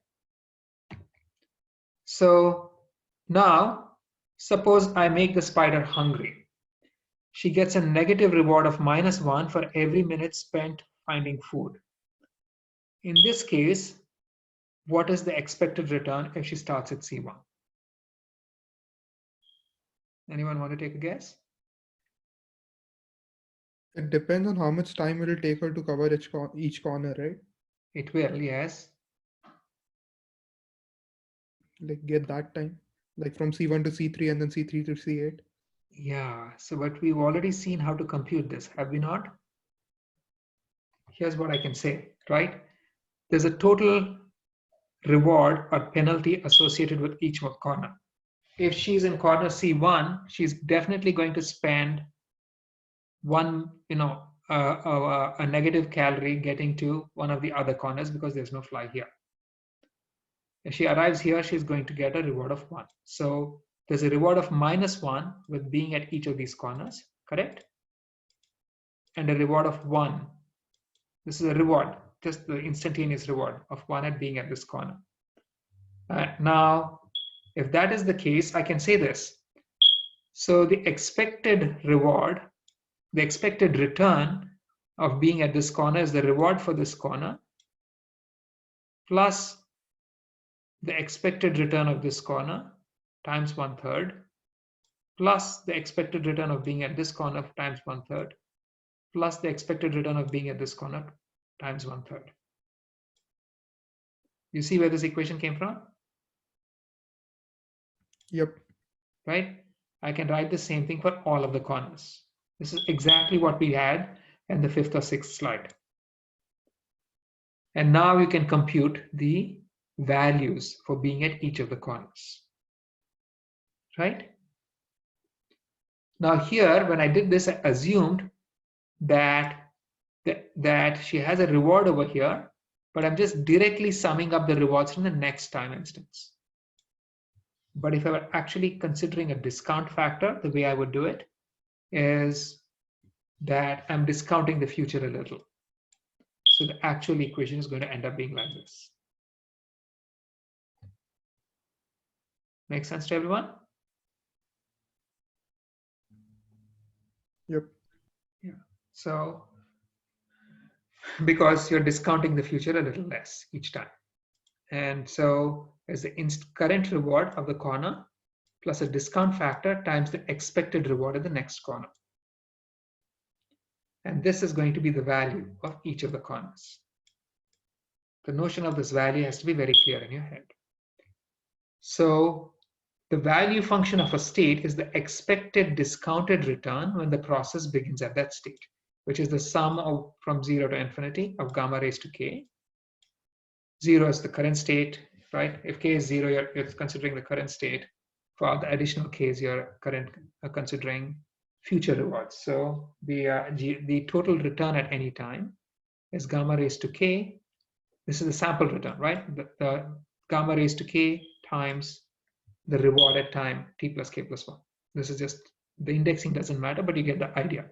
So now, suppose I make the spider hungry. She gets a negative reward of -1 for every minute spent finding food. In this case, what is the expected return if she starts at C1? Anyone want to take a guess? It depends on how much time it will take her to cover each corner, right? It will, yes. Like get that time, like from C1 to C3 and then C3 to C8. Yeah, so but we've already seen how to compute this, have we not? Here's what I can say, right? There's a total reward or penalty associated with each corner. If she's in corner C1, she's definitely going to spend a negative calorie getting to one of the other corners because there's no fly here. If she arrives here, she's going to get a reward of 1. So there's a reward of -1 with being at each of these corners, correct? And a reward of 1. This is a reward, just the instantaneous reward of 1 at being at this corner. Now, if that is the case, I can say this. So the expected reward, the expected return of being at this corner is the reward for this corner plus the expected return of this corner times 1/3 plus the expected return of being at this corner times 1/3 plus the expected return of being at this corner times 1/3. You see where this equation came from? Yep. Right? I can write the same thing for all of the corners. This is exactly what we had in the 5th or 6th slide. And now you can compute the values for being at each of the corners. Right? Now here, when I did this, I assumed that she has a reward over here, but I'm just directly summing up the rewards from the next time instance. But if I were actually considering a discount factor, the way I would do it is that I'm discounting the future a little. So the actual equation is going to end up being like this. Make sense to everyone? Yep. Yeah. So because you're discounting the future a little less each time. And so as the current reward of the corner plus a discount factor times the expected reward of the next corner. And this is going to be the value of each of the corners. The notion of this value has to be very clear in your head. So the value function of a state is the expected discounted return when the process begins at that state, which is the sum of from 0 to infinity of gamma raised to k. 0 is the current state, right? If k is 0, you're considering the current state. For the additional k's, you're considering future rewards. So the total return at any time is gamma raised to k. This is the sample return, right? The gamma raised to k times the reward at time t plus k plus 1. This is just, the indexing doesn't matter, but you get the idea.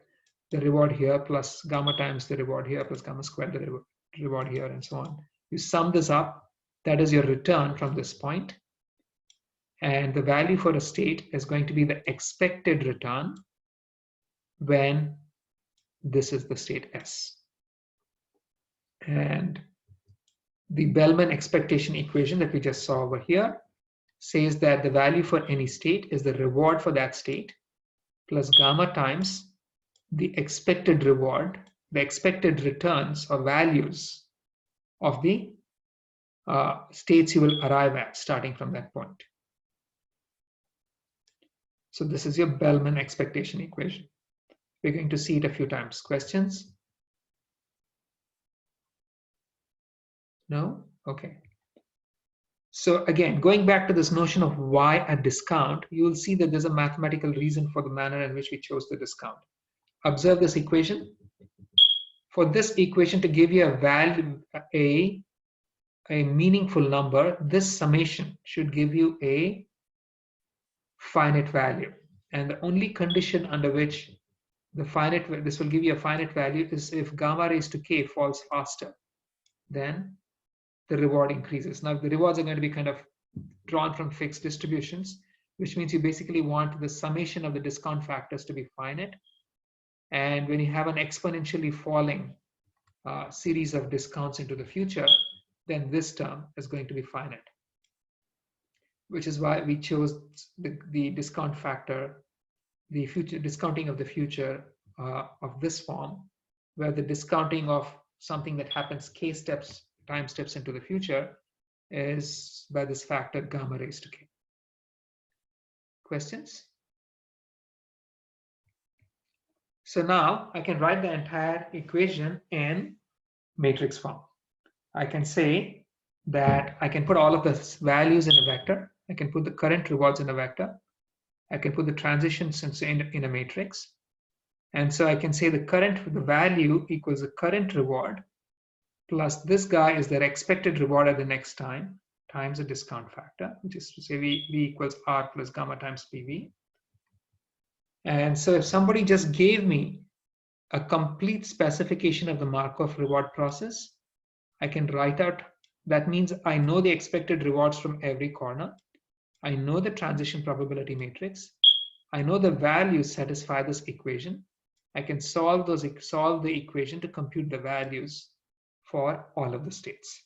The reward here plus gamma times the reward here plus gamma squared the reward here and so on. You sum this up, that is your return from this point. And the value for a state is going to be the expected return when this is the state S. And the Bellman expectation equation that we just saw over here says that the value for any state is the reward for that state plus gamma times the expected reward, the expected returns or values of the states you will arrive at starting from that point. So this is your Bellman expectation equation. We're going to see it a few times. Questions? No? Okay. So again, going back to this notion of why a discount, you will see that there's a mathematical reason for the manner in which we chose the discount. Observe this equation. For this equation to give you a value, a meaningful number, this summation should give you a finite value. And the only condition under which this will give you a finite value is if gamma raised to k falls faster than the reward increases. Now the rewards are going to be kind of drawn from fixed distributions, which means you basically want the summation of the discount factors to be finite. And when you have an exponentially falling series of discounts into the future, then this term is going to be finite, which is why we chose the discount factor, the future discounting of the future of this form, where the discounting of something that happens k steps, time steps into the future is by this factor gamma raised to k. Questions? So now I can write the entire equation in matrix form. I can say that I can put all of the values in a vector. I can put the current rewards in a vector. I can put the transitions in a matrix. And so I can say the value equals the current reward plus this guy is their expected reward at the next time times a discount factor, which is to say V equals R plus gamma times PV. And so if somebody just gave me a complete specification of the Markov reward process, I can write out, that means I know the expected rewards from every corner. I know the transition probability matrix. I know the values satisfy this equation. I can solve the equation to compute the values for all of the states.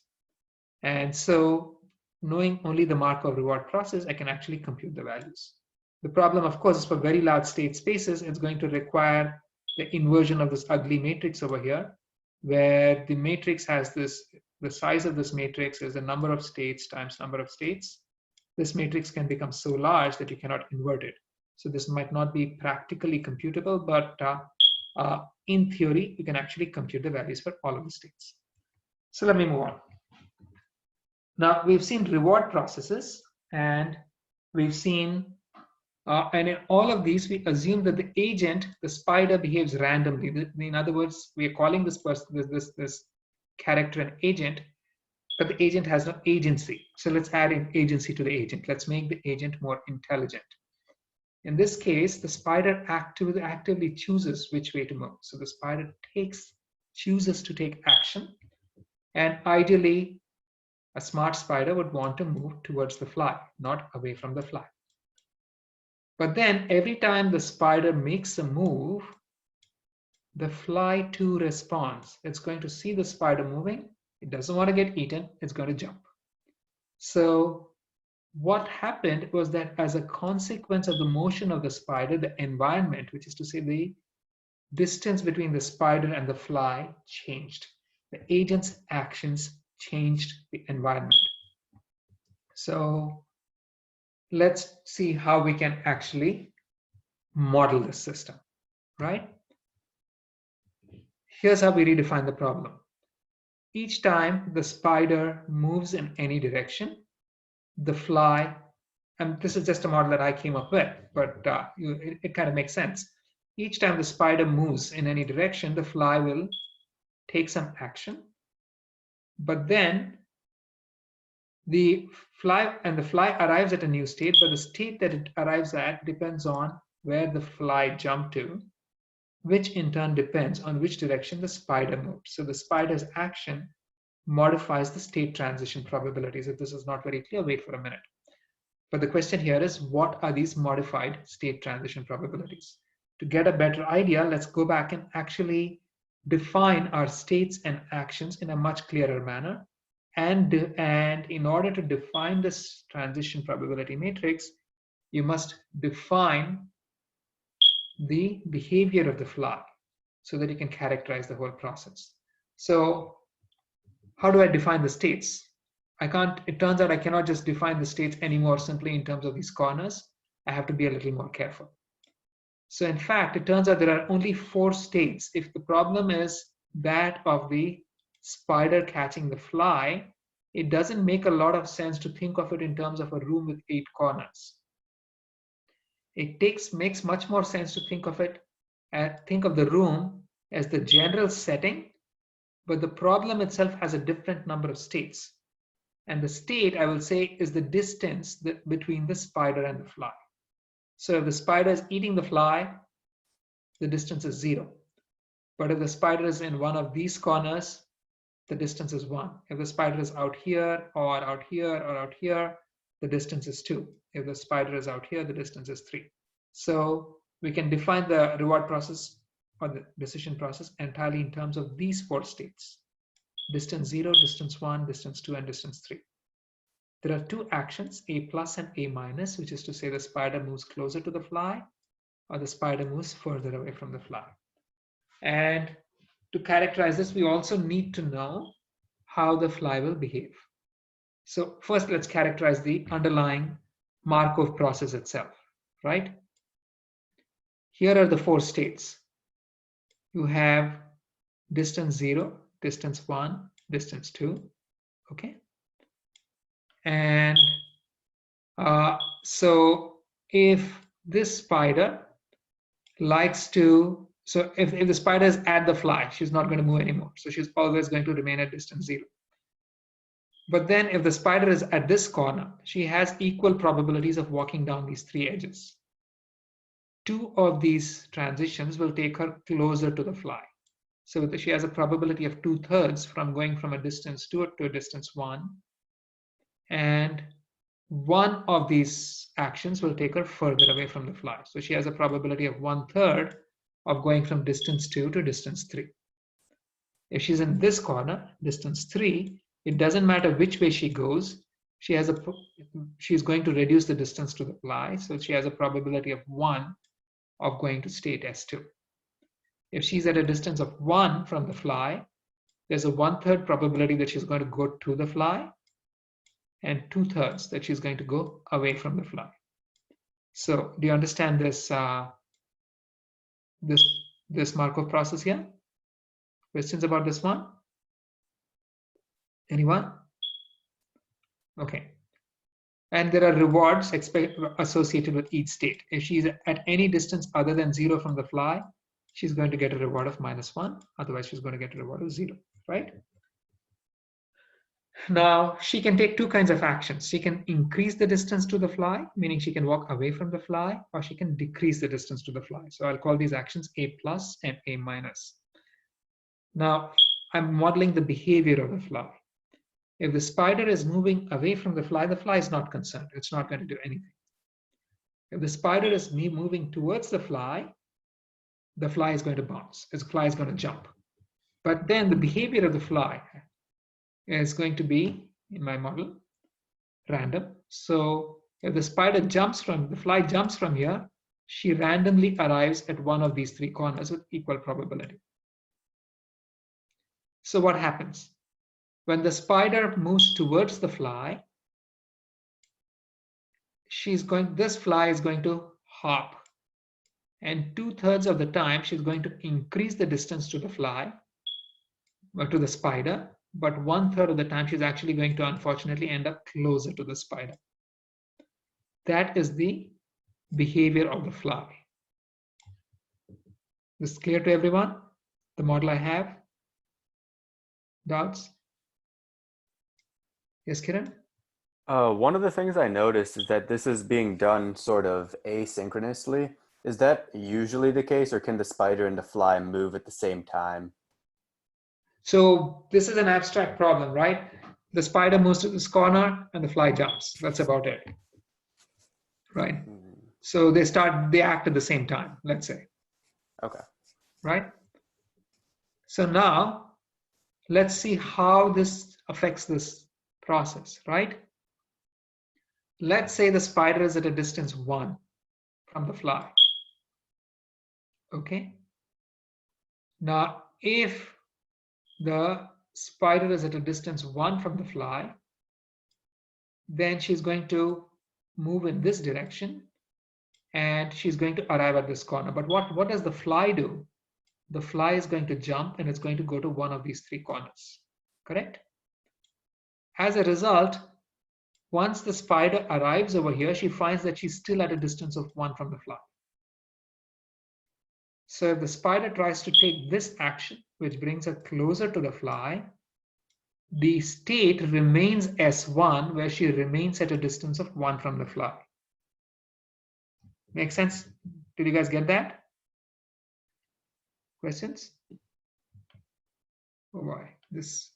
And so knowing only the Markov reward process, I can actually compute the values. The problem, of course, is for very large state spaces, it's going to require the inversion of this ugly matrix over here, where the matrix has this, the size of this matrix is the number of states times number of states. This matrix can become so large that you cannot invert it. So this might not be practically computable, but in theory, you can actually compute the values for all of the states. So let me move on. Now we've seen reward processes, and we've seen, and in all of these, we assume that the agent, the spider, behaves randomly. In other words, we are calling this person, this character an agent, but the agent has no agency. So let's add an agency to the agent. Let's make the agent more intelligent. In this case, the spider actively chooses which way to move. So the spider chooses to take action, and ideally, a smart spider would want to move towards the fly, not away from the fly. But then every time the spider makes a move, the fly too responds. It's going to see the spider moving. It doesn't want to get eaten. It's going to jump. So what happened was that as a consequence of the motion of the spider, the environment, which is to say the distance between the spider and the fly, changed. The agent's actions changed the environment. So let's see how we can actually model this system, right? Here's how we redefine the problem. Each time the spider moves in any direction, the fly, and this is just a model that I came up with, but it kind of makes sense. Each time the spider moves in any direction, the fly will take some action, but then the fly arrives at a new state, but the state that it arrives at depends on where the fly jumped to, which in turn depends on which direction the spider moved. So the spider's action modifies the state transition probabilities. If this is not very clear, wait for a minute. But the question here is, what are these modified state transition probabilities? To get a better idea, let's go back and actually define our states and actions in a much clearer manner. And in order to define this transition probability matrix, you must define the behavior of the fly so that you can characterize the whole process. So how do I define the states? It turns out I cannot just define the states anymore simply in terms of these corners. I have to be a little more careful. So in fact, it turns out there are only 4 states. If the problem is that of the spider catching the fly, it doesn't make a lot of sense to think of it in terms of a room with 8 corners. It makes much more sense to think of the room as the general setting, but the problem itself has a different number of states. And the state, I will say, is the distance between the spider and the fly. So if the spider is eating the fly, the distance is 0. But if the spider is in one of these corners, the distance is 1. If the spider is out here or out here or out here, the distance is 2. If the spider is out here, the distance is 3. So we can define the reward process or the decision process entirely in terms of these 4 states: distance 0, distance 1, distance 2, and distance 3. There are 2 actions, A plus and A minus, which is to say the spider moves closer to the fly or the spider moves further away from the fly. And to characterize this, we also need to know how the fly will behave. So first, let's characterize the underlying Markov process itself, right? Here are the 4 states. You have distance 0, distance 1, distance 2, okay? And so if this spider likes to, so if the spider is at the fly, she's not going to move anymore. So she's always going to remain at distance 0. But then if the spider is at this corner, she has equal probabilities of walking down these 3 edges. 2 of these transitions will take her closer to the fly. So she has a probability of 2/3 from going from a distance 2 to a distance 1. And 1 of these actions will take her further away from the fly. So she has a probability of 1/3 of going from distance 2 to distance 3. If she's in this corner, distance 3, it doesn't matter which way she goes. She's going to reduce the distance to the fly. So she has a probability of 1 of going to state S2. If she's at a distance of 1 from the fly, there's a 1/3 probability that she's going to go to the fly, and 2/3 that she's going to go away from the fly. So do you understand this this Markov process here? Questions about this one? Anyone? Okay. And there are rewards associated with each state. If she's at any distance other than 0 from the fly, she's going to get a reward of -1. Otherwise, she's going to get a reward of 0, right? Now, she can take 2 kinds of actions. She can increase the distance to the fly, meaning she can walk away from the fly, or she can decrease the distance to the fly. So I'll call these actions A plus and A minus. Now, I'm modeling the behavior of the fly. If the spider is moving away from the fly is not concerned. It's not going to do anything. If the spider is moving towards the fly is going to bounce. The fly is going to jump. But then the behavior of the fly is going to be, in my model, random. So if the fly jumps from here, she randomly arrives at one of these 3 corners with equal probability. So what happens? When the spider moves towards the fly, this fly is going to hop. And 2/3 of the time, she's going to increase the distance to the fly, or to the spider, but 1/3 of the time, she's actually going to, unfortunately, end up closer to the spider. That is the behavior of the fly. This is clear to everyone? The model I have? Doubts? Yes, Kiran? One of the things I noticed is that this is being done sort of asynchronously. Is that usually the case, or can the spider and the fly move at the same time? So this is an abstract problem, right? The spider moves to this corner and the fly jumps. That's about it, right? So they act at the same time, let's say. Okay. Right? So now let's see how this affects this process, right? Let's say the spider is at a distance 1 from the fly. Okay. Now, if the spider is at a distance 1 from the fly, then she's going to move in this direction and she's going to arrive at this corner. But what does the fly do? The fly is going to jump and it's going to go to one of these three corners, correct? As a result, once the spider arrives over here, she finds that she's still at a distance of 1 from the fly. So if the spider tries to take this action, which brings her closer to the fly, the state remains S1, where she remains at a distance of 1 from the fly. Make sense? Did you guys get that? Questions? Oh boy, this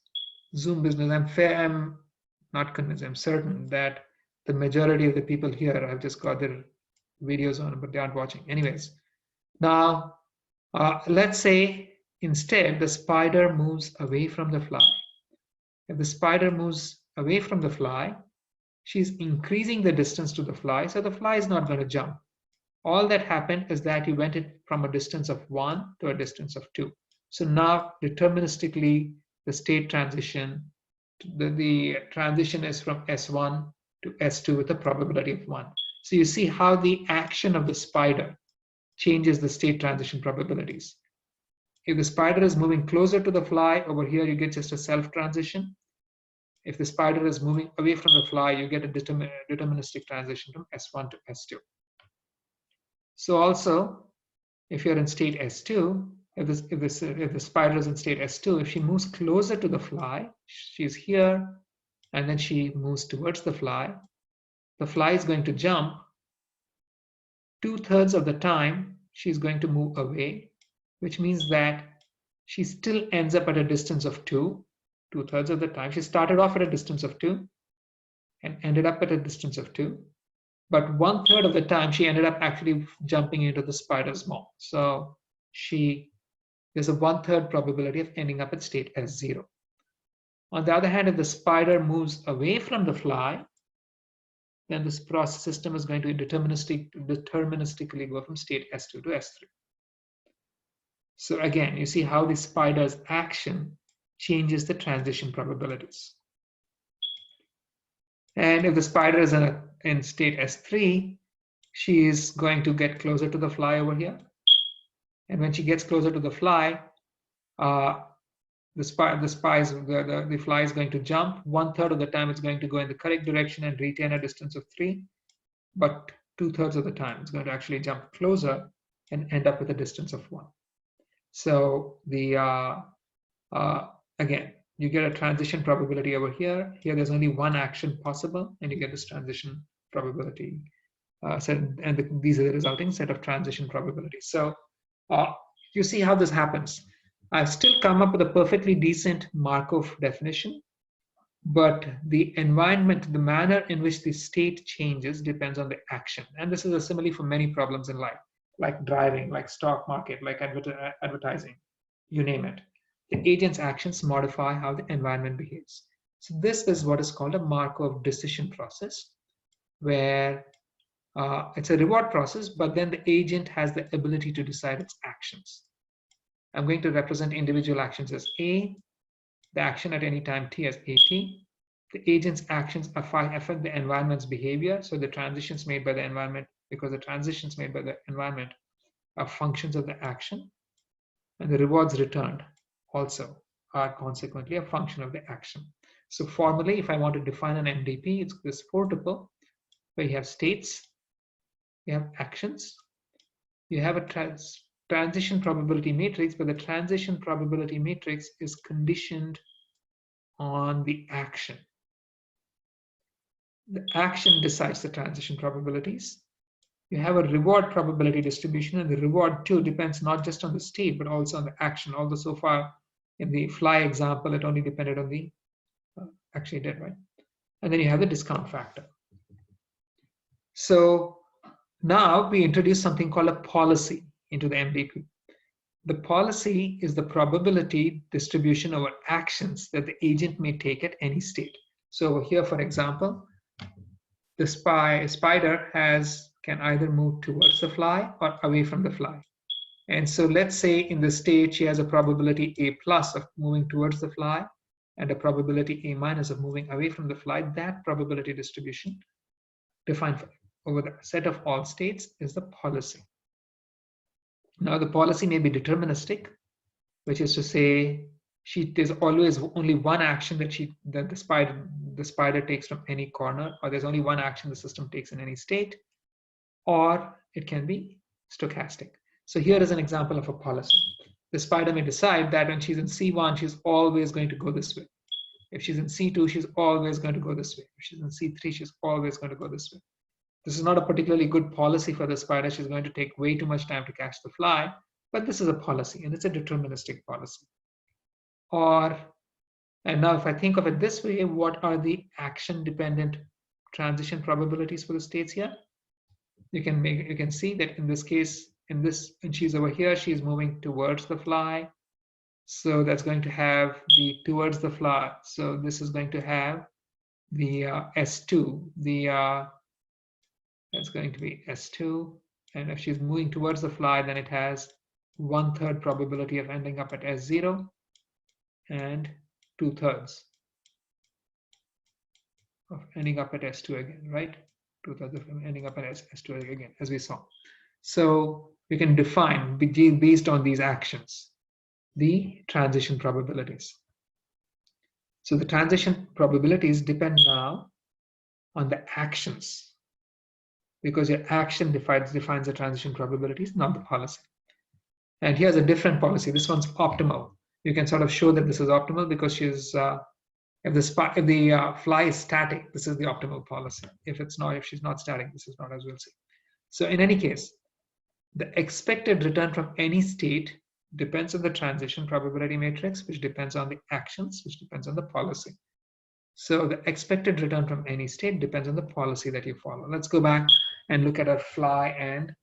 Zoom business, I'm not convinced, I'm certain that the majority of the people here have just got their videos on, but they aren't watching. Anyways, now let's say instead the spider moves away from the fly. If the spider moves away from the fly, she's increasing the distance to the fly, so the fly is not going to jump. All that happened is that you went from a distance of 1 to a distance of 2. So now deterministically, the state transition, the transition is from S1 to S2 with a probability of 1. So you see how the action of the spider changes the state transition probabilities. If the spider is moving closer to the fly, over here you get just a self transition. If the spider is moving away from the fly, you get a deterministic transition from S1 to S2. So also, if you're in state S2, if the spider is in state S2, if she moves closer to the fly, she's here, and then she moves towards the fly is going to jump. 2/3 of the time, she's going to move away, which means that she still ends up at a distance of 2. 2/3 of the time, she started off at a distance of 2 and ended up at a distance of 2. But 1/3 of the time, she ended up actually jumping into the spider's maw. So there's a 1/3 probability of ending up at state S0. On the other hand, if the spider moves away from the fly, then this process system is going to deterministically go from state S2 to S3. So again, you see how the spider's action changes the transition probabilities. And if the spider is in state S3, she is going to get closer to the fly over here. And when she gets closer to the fly, the fly is going to jump. 1/3 of the time, it's going to go in the correct direction and retain a distance of 3. But 2/3 of the time, it's going to actually jump closer and end up with a distance of 1. So again, you get a transition probability over here. Here, there's only one action possible, and you get this transition probability set, and these are the resulting set of transition probabilities. So you see how this happens. I've still come up with a perfectly decent Markov definition, but the environment, the manner in which the state changes depends on the action. And this is a simile for many problems in life, like driving, like stock market, like advertising, you name it. The agent's actions modify how the environment behaves. So this is what is called a Markov decision process, where it's a reward process, but then the agent has the ability to decide its actions. I'm going to represent individual actions as A, the action at any time T as AT. The agent's actions affect the environment's behavior. So the transitions made by the environment, because the transitions made by the environment are functions of the action, and the rewards returned also are consequently a function of the action. So formally, if I want to define an MDP, it's this 4-tuple where you have states, you have actions, you have a transition probability matrix, but the transition probability matrix is conditioned on the action. The action decides the transition probabilities. You have a reward probability distribution, and the reward too depends not just on the state, but also on the action. Although so far in the fly example, it only depended on the, actually it did, right? And then you have the discount factor. So now we introduce something called a policy into the MDP. The policy is the probability distribution over actions that the agent may take at any state. So over here, for example, the spider can either move towards the fly or away from the fly. And so let's say in the state she has a probability A+ of moving towards the fly and a probability A- of moving away from the fly. That probability distribution defined over the set of all states is the policy. Now the policy may be deterministic, which is to say there's always only one action that the spider takes from any corner, or there's only one action the system takes in any state, or it can be stochastic. So here is an example of a policy. The spider may decide that when she's in C1, she's always going to go this way. If she's in C2, she's always going to go this way. If she's in C3, she's always going to go this way. This is not a particularly good policy for the spider. She's going to take way too much time to catch the fly, but this is a policy, and it's a deterministic policy. And now if I think of it this way, what are the action-dependent transition probabilities for the states here? You can see that in this case, when she's over here, she's moving towards the fly. So that's going to have the towards the fly. So this is going to have the S2. That's going to be S2. And if she's moving towards the fly, then it has 1/3 probability of ending up at S0 and 2/3 of ending up at S2 again, right? 2/3 of ending up at S2 again, as we saw. So we can define, based on these actions, the transition probabilities. So the transition probabilities depend now on the actions, because your action defines the transition probabilities, not the policy. And here's a different policy. This one's optimal. You can sort of show that this is optimal because if the fly is static, this is the optimal policy. If she's not static, this is not, as we'll see. So in any case, the expected return from any state depends on the transition probability matrix, which depends on the actions, which depends on the policy. So the expected return from any state depends on the policy that you follow. Let's go back and look at our fly and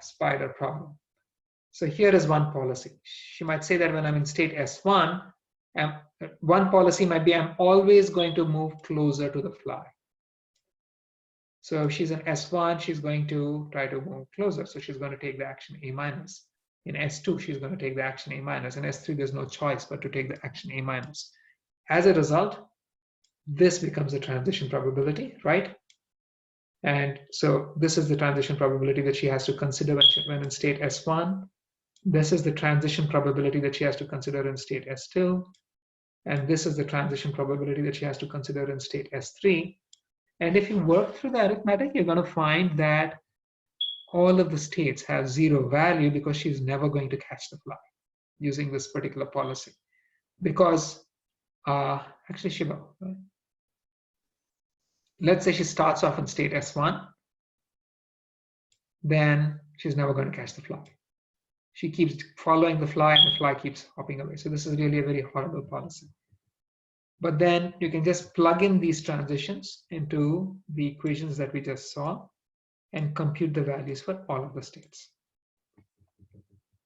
spider problem. So here is one policy. She might say that when I'm in state S1, one policy might be I'm always going to move closer to the fly. So if she's in S1, she's going to try to move closer. So she's going to take the action A minus. In S2, she's going to take the action A minus. In S3, there's no choice but to take the action A minus. As a result, this becomes a transition probability, right? And so this is the transition probability that she has to consider when in state S1. This is the transition probability that she has to consider in state S2. And this is the transition probability that she has to consider in state S3. And if you work through the arithmetic, you're going to find that all of the states have 0 value because she's never going to catch the fly using this particular policy. Because, actually, Shiva, right? Let's say she starts off in state S1, then she's never going to catch the fly. She keeps following the fly and the fly keeps hopping away. So this is really a very horrible policy. But then you can just plug in these transitions into the equations that we just saw and compute the values for all of the states.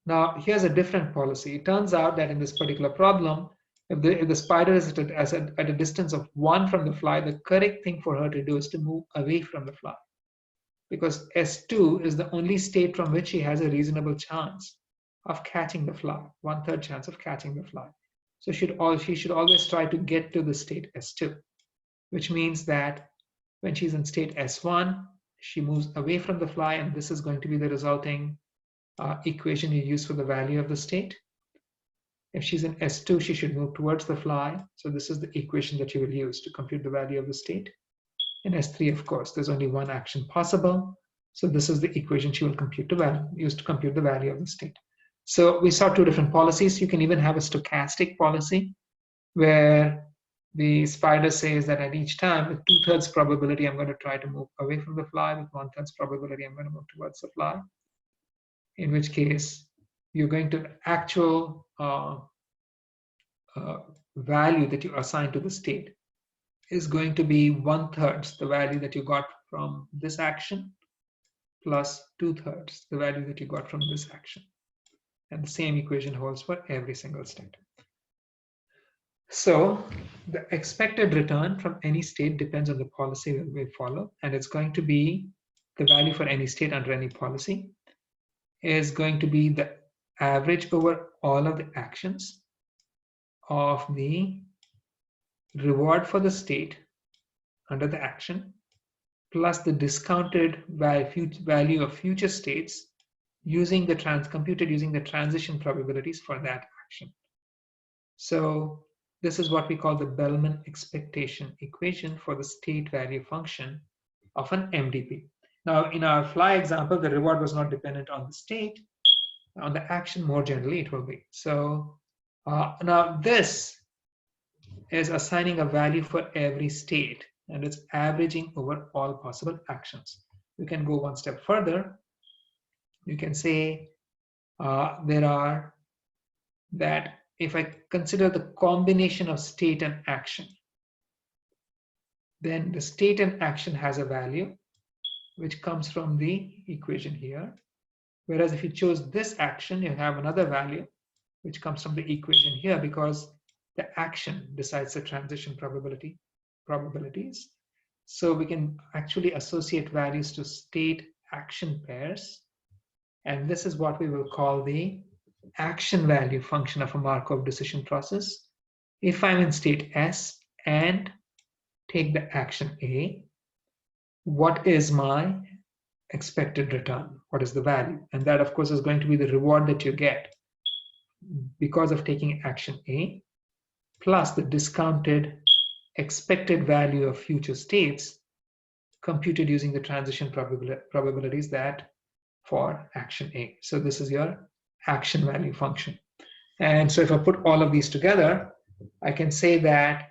Now, here's a different policy. It turns out that in this particular problem, if the spider is at a distance of 1 from the fly, the correct thing for her to do is to move away from the fly. Because S2 is the only state from which she has a reasonable chance of catching the fly, 1/3 chance of catching the fly. So she should always try to get to the state S2, which means that when she's in state S1, she moves away from the fly, and this is going to be the resulting equation you use for the value of the state. If she's in S2, she should move towards the fly. So this is the equation that you will use to compute the value of the state. In S3, of course, there's only one action possible. So this is the equation she will use to compute the value of the state. So we saw 2 different policies. You can even have a stochastic policy where the spider says that at each time, with 2/3 probability, I'm going to try to move away from the fly. With 1/3 probability, I'm going to move towards the fly. In which case, you're going to actual value that you assign to the state is going to be 1/3 the value that you got from this action plus 2/3 the value that you got from this action. And the same equation holds for every single state. So the expected return from any state depends on the policy that we follow, and it's going to be the value for any state under any policy is going to be the average over all of the actions of the reward for the state under the action plus the discounted value of future states using the computed using the transition probabilities for that action. So this is what we call the Bellman expectation equation for the state value function of an MDP. Now, in our fly example, the reward was not dependent on the state. On the action, more generally, it will be. So now this is assigning a value for every state, and it's averaging over all possible actions. You can go one step further. You can say that if I consider the combination of state and action, then the state and action has a value which comes from the equation here. Whereas if you chose this action, you have another value which comes from the equation here, because the action decides the transition probabilities. So we can actually associate values to state action pairs. And this is what we will call the action value function of a Markov decision process. If I'm in state S and take the action A, what is my expected return? What is the value? And that, of course, is going to be the reward that you get because of taking action A, plus the discounted expected value of future states computed using the transition probabilities that for action A. So this is your action value function. And so if I put all of these together, I can say that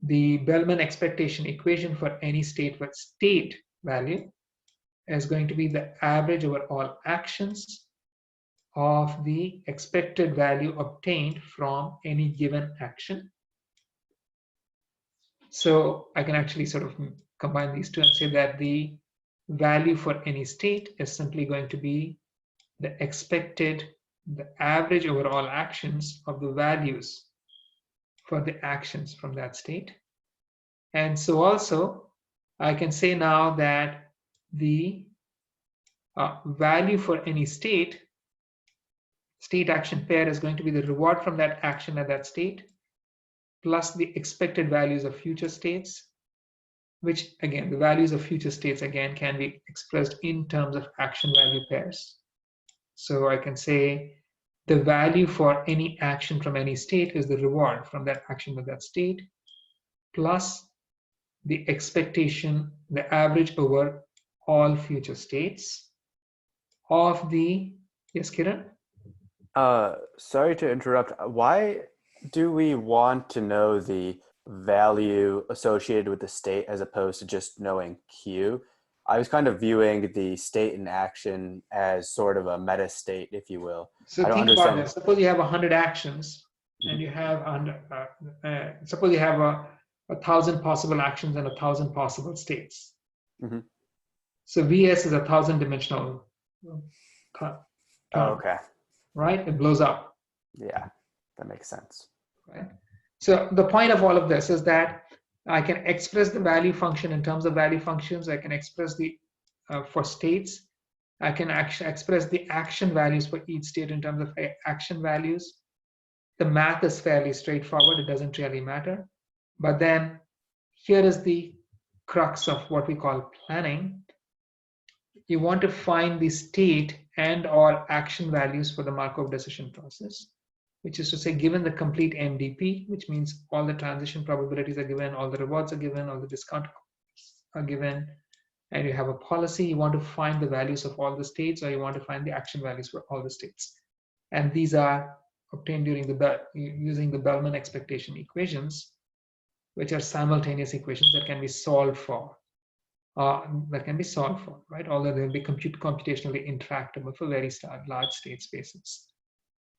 the Bellman expectation equation for any state with state value is going to be the average over all actions of the expected value obtained from any given action. So I can actually sort of combine these two and say that the value for any state is simply going to be the average over all actions of the values for the actions from that state. And so also I can say now that the value for any state action pair is going to be the reward from that action at that state plus the expected values of future states, which again, the values of future states again can be expressed in terms of action value pairs. So I can say the value for any action from any state is the reward from that action with that state plus the expectation, the average over all future states of the, yes, Kiran? Sorry to interrupt. Why do we want to know the value associated with the state as opposed to just knowing Q? I was kind of viewing the state in action as sort of a meta state, if you will. So I don't think understand. about this. Suppose you have 100 actions and you have suppose you have 1,000 possible actions and 1,000 possible states. Mm-hmm. So VS is 1,000-dimensional term, okay. right? It blows up. Yeah, that makes sense. Right. So the point of all of this is that I can express the value function in terms of value functions. I can express the for states. I can express the action values for each state in terms of action values. The math is fairly straightforward. It doesn't really matter. But then here is the crux of what we call planning. You want to find the state and or action values for the Markov decision process, which is to say, given the complete MDP, which means all the transition probabilities are given, all the rewards are given, all the discount are given, and you have a policy, you want to find the values of all the states, or you want to find the action values for all the states. And these are obtained using the Bellman expectation equations, which are simultaneous equations that can be solved for. Right? Although they'll be computationally intractable for very large state spaces.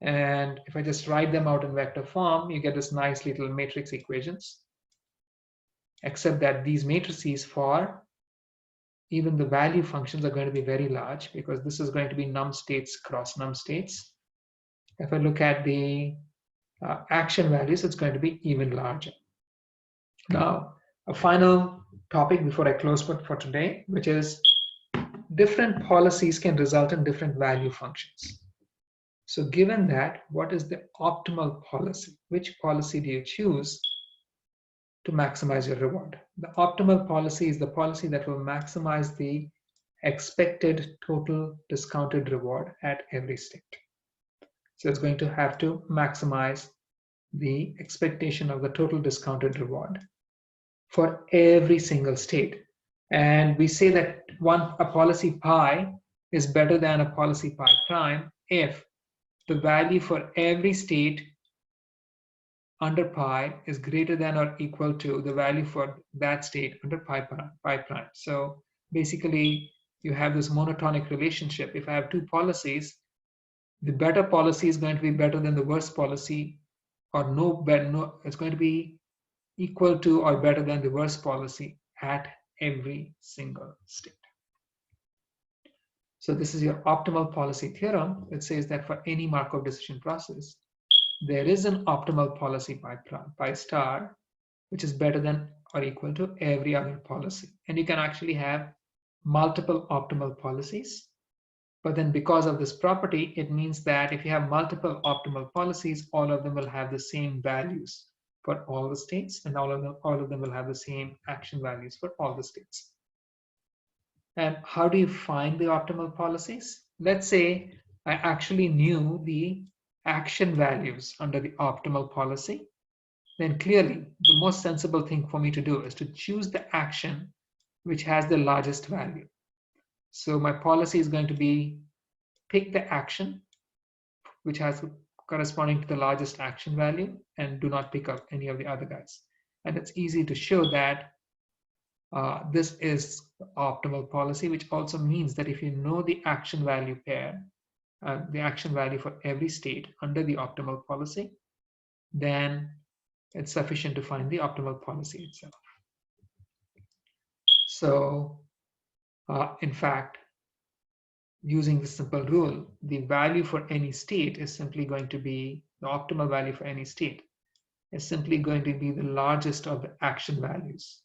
And if I just write them out in vector form, you get this nice little matrix equations, except that these matrices for even the value functions are going to be very large because this is going to be num states cross num states. If I look at the action values, it's going to be even larger. Now, a final topic before I close for today, which is different policies can result in different value functions. So given that, what is the optimal policy? Which policy do you choose to maximize your reward. The optimal policy is the policy that will maximize the expected total discounted reward at every state. So it's going to have to maximize the expectation of the total discounted reward for every single state. And we say that a policy pi is better than a policy pi prime if the value for every state under pi is greater than or equal to the value for that state under pi prime. So basically, you have this monotonic relationship. If I have two policies, the better policy is going to be better than the worst policy, or it's going to be equal to or better than the worst policy at every single state. So this is your optimal policy theorem. It says that for any Markov decision process, there is an optimal policy pi star, which is better than or equal to every other policy. And you can actually have multiple optimal policies. But then because of this property, it means that if you have multiple optimal policies, all of them will have the same values for all the states, and all of them will have the same action values for all the states. And how do you find the optimal policies? Let's say I actually knew the action values under the optimal policy. Then clearly the most sensible thing for me to do is to choose the action which has the largest value. So my policy is going to be pick the action which has corresponding to the largest action value, and do not pick up any of the other guys. And it's easy to show that this is optimal policy, which also means that if you know the action value pair, the action value for every state under the optimal policy, then it's sufficient to find the optimal policy itself. So in fact, using this simple rule, the value for any state is simply going to be, the optimal value for any state is simply going to be the largest of the action values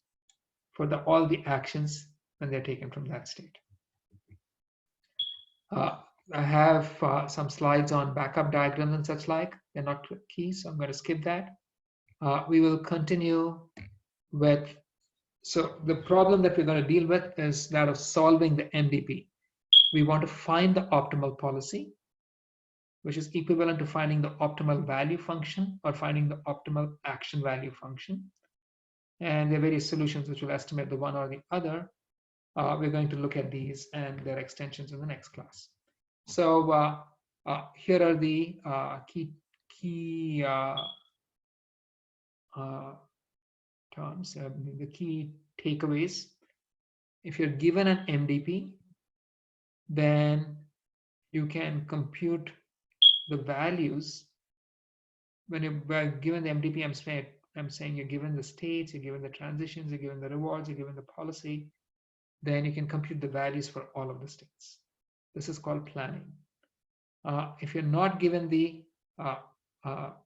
for all the actions when they're taken from that state. I have some slides on backup diagrams and such like. They're not key, so I'm going to skip that. We will continue with, so the problem that we're going to deal with is that of solving the MDP. We want to find the optimal policy, which is equivalent to finding the optimal value function or finding the optimal action value function. And there are various solutions which will estimate the one or the other. We're going to look at these and their extensions in the next class. So here are the key terms, the key takeaways. If you're given an MDP, then you can compute the values. When you're given the MDP, I'm saying you're given the states, you're given the transitions, you're given the rewards, you're given the policy, then you can compute the values for all of the states. This is called planning. If you're not given the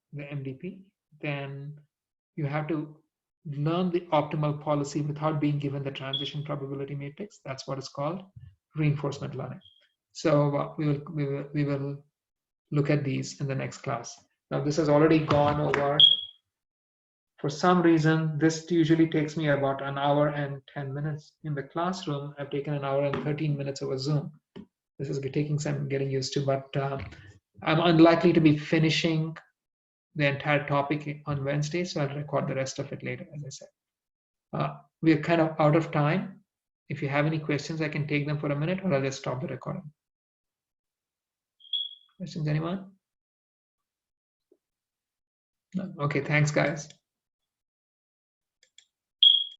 MDP, then you have to learn the optimal policy without being given the transition probability matrix. That's what is called reinforcement learning. So we will look at these in the next class. Now this has already gone over. For some reason, this usually takes me about an hour and 10 minutes in the classroom. I've taken an hour and 13 minutes over Zoom. This is taking some getting used to, but I'm unlikely to be finishing the entire topic on Wednesday, so I'll record the rest of it later, as I said. We are kind of out of time. If you have any questions, I can take them for a minute, or I'll just stop the recording. Questions, anyone? No? Okay, thanks, guys.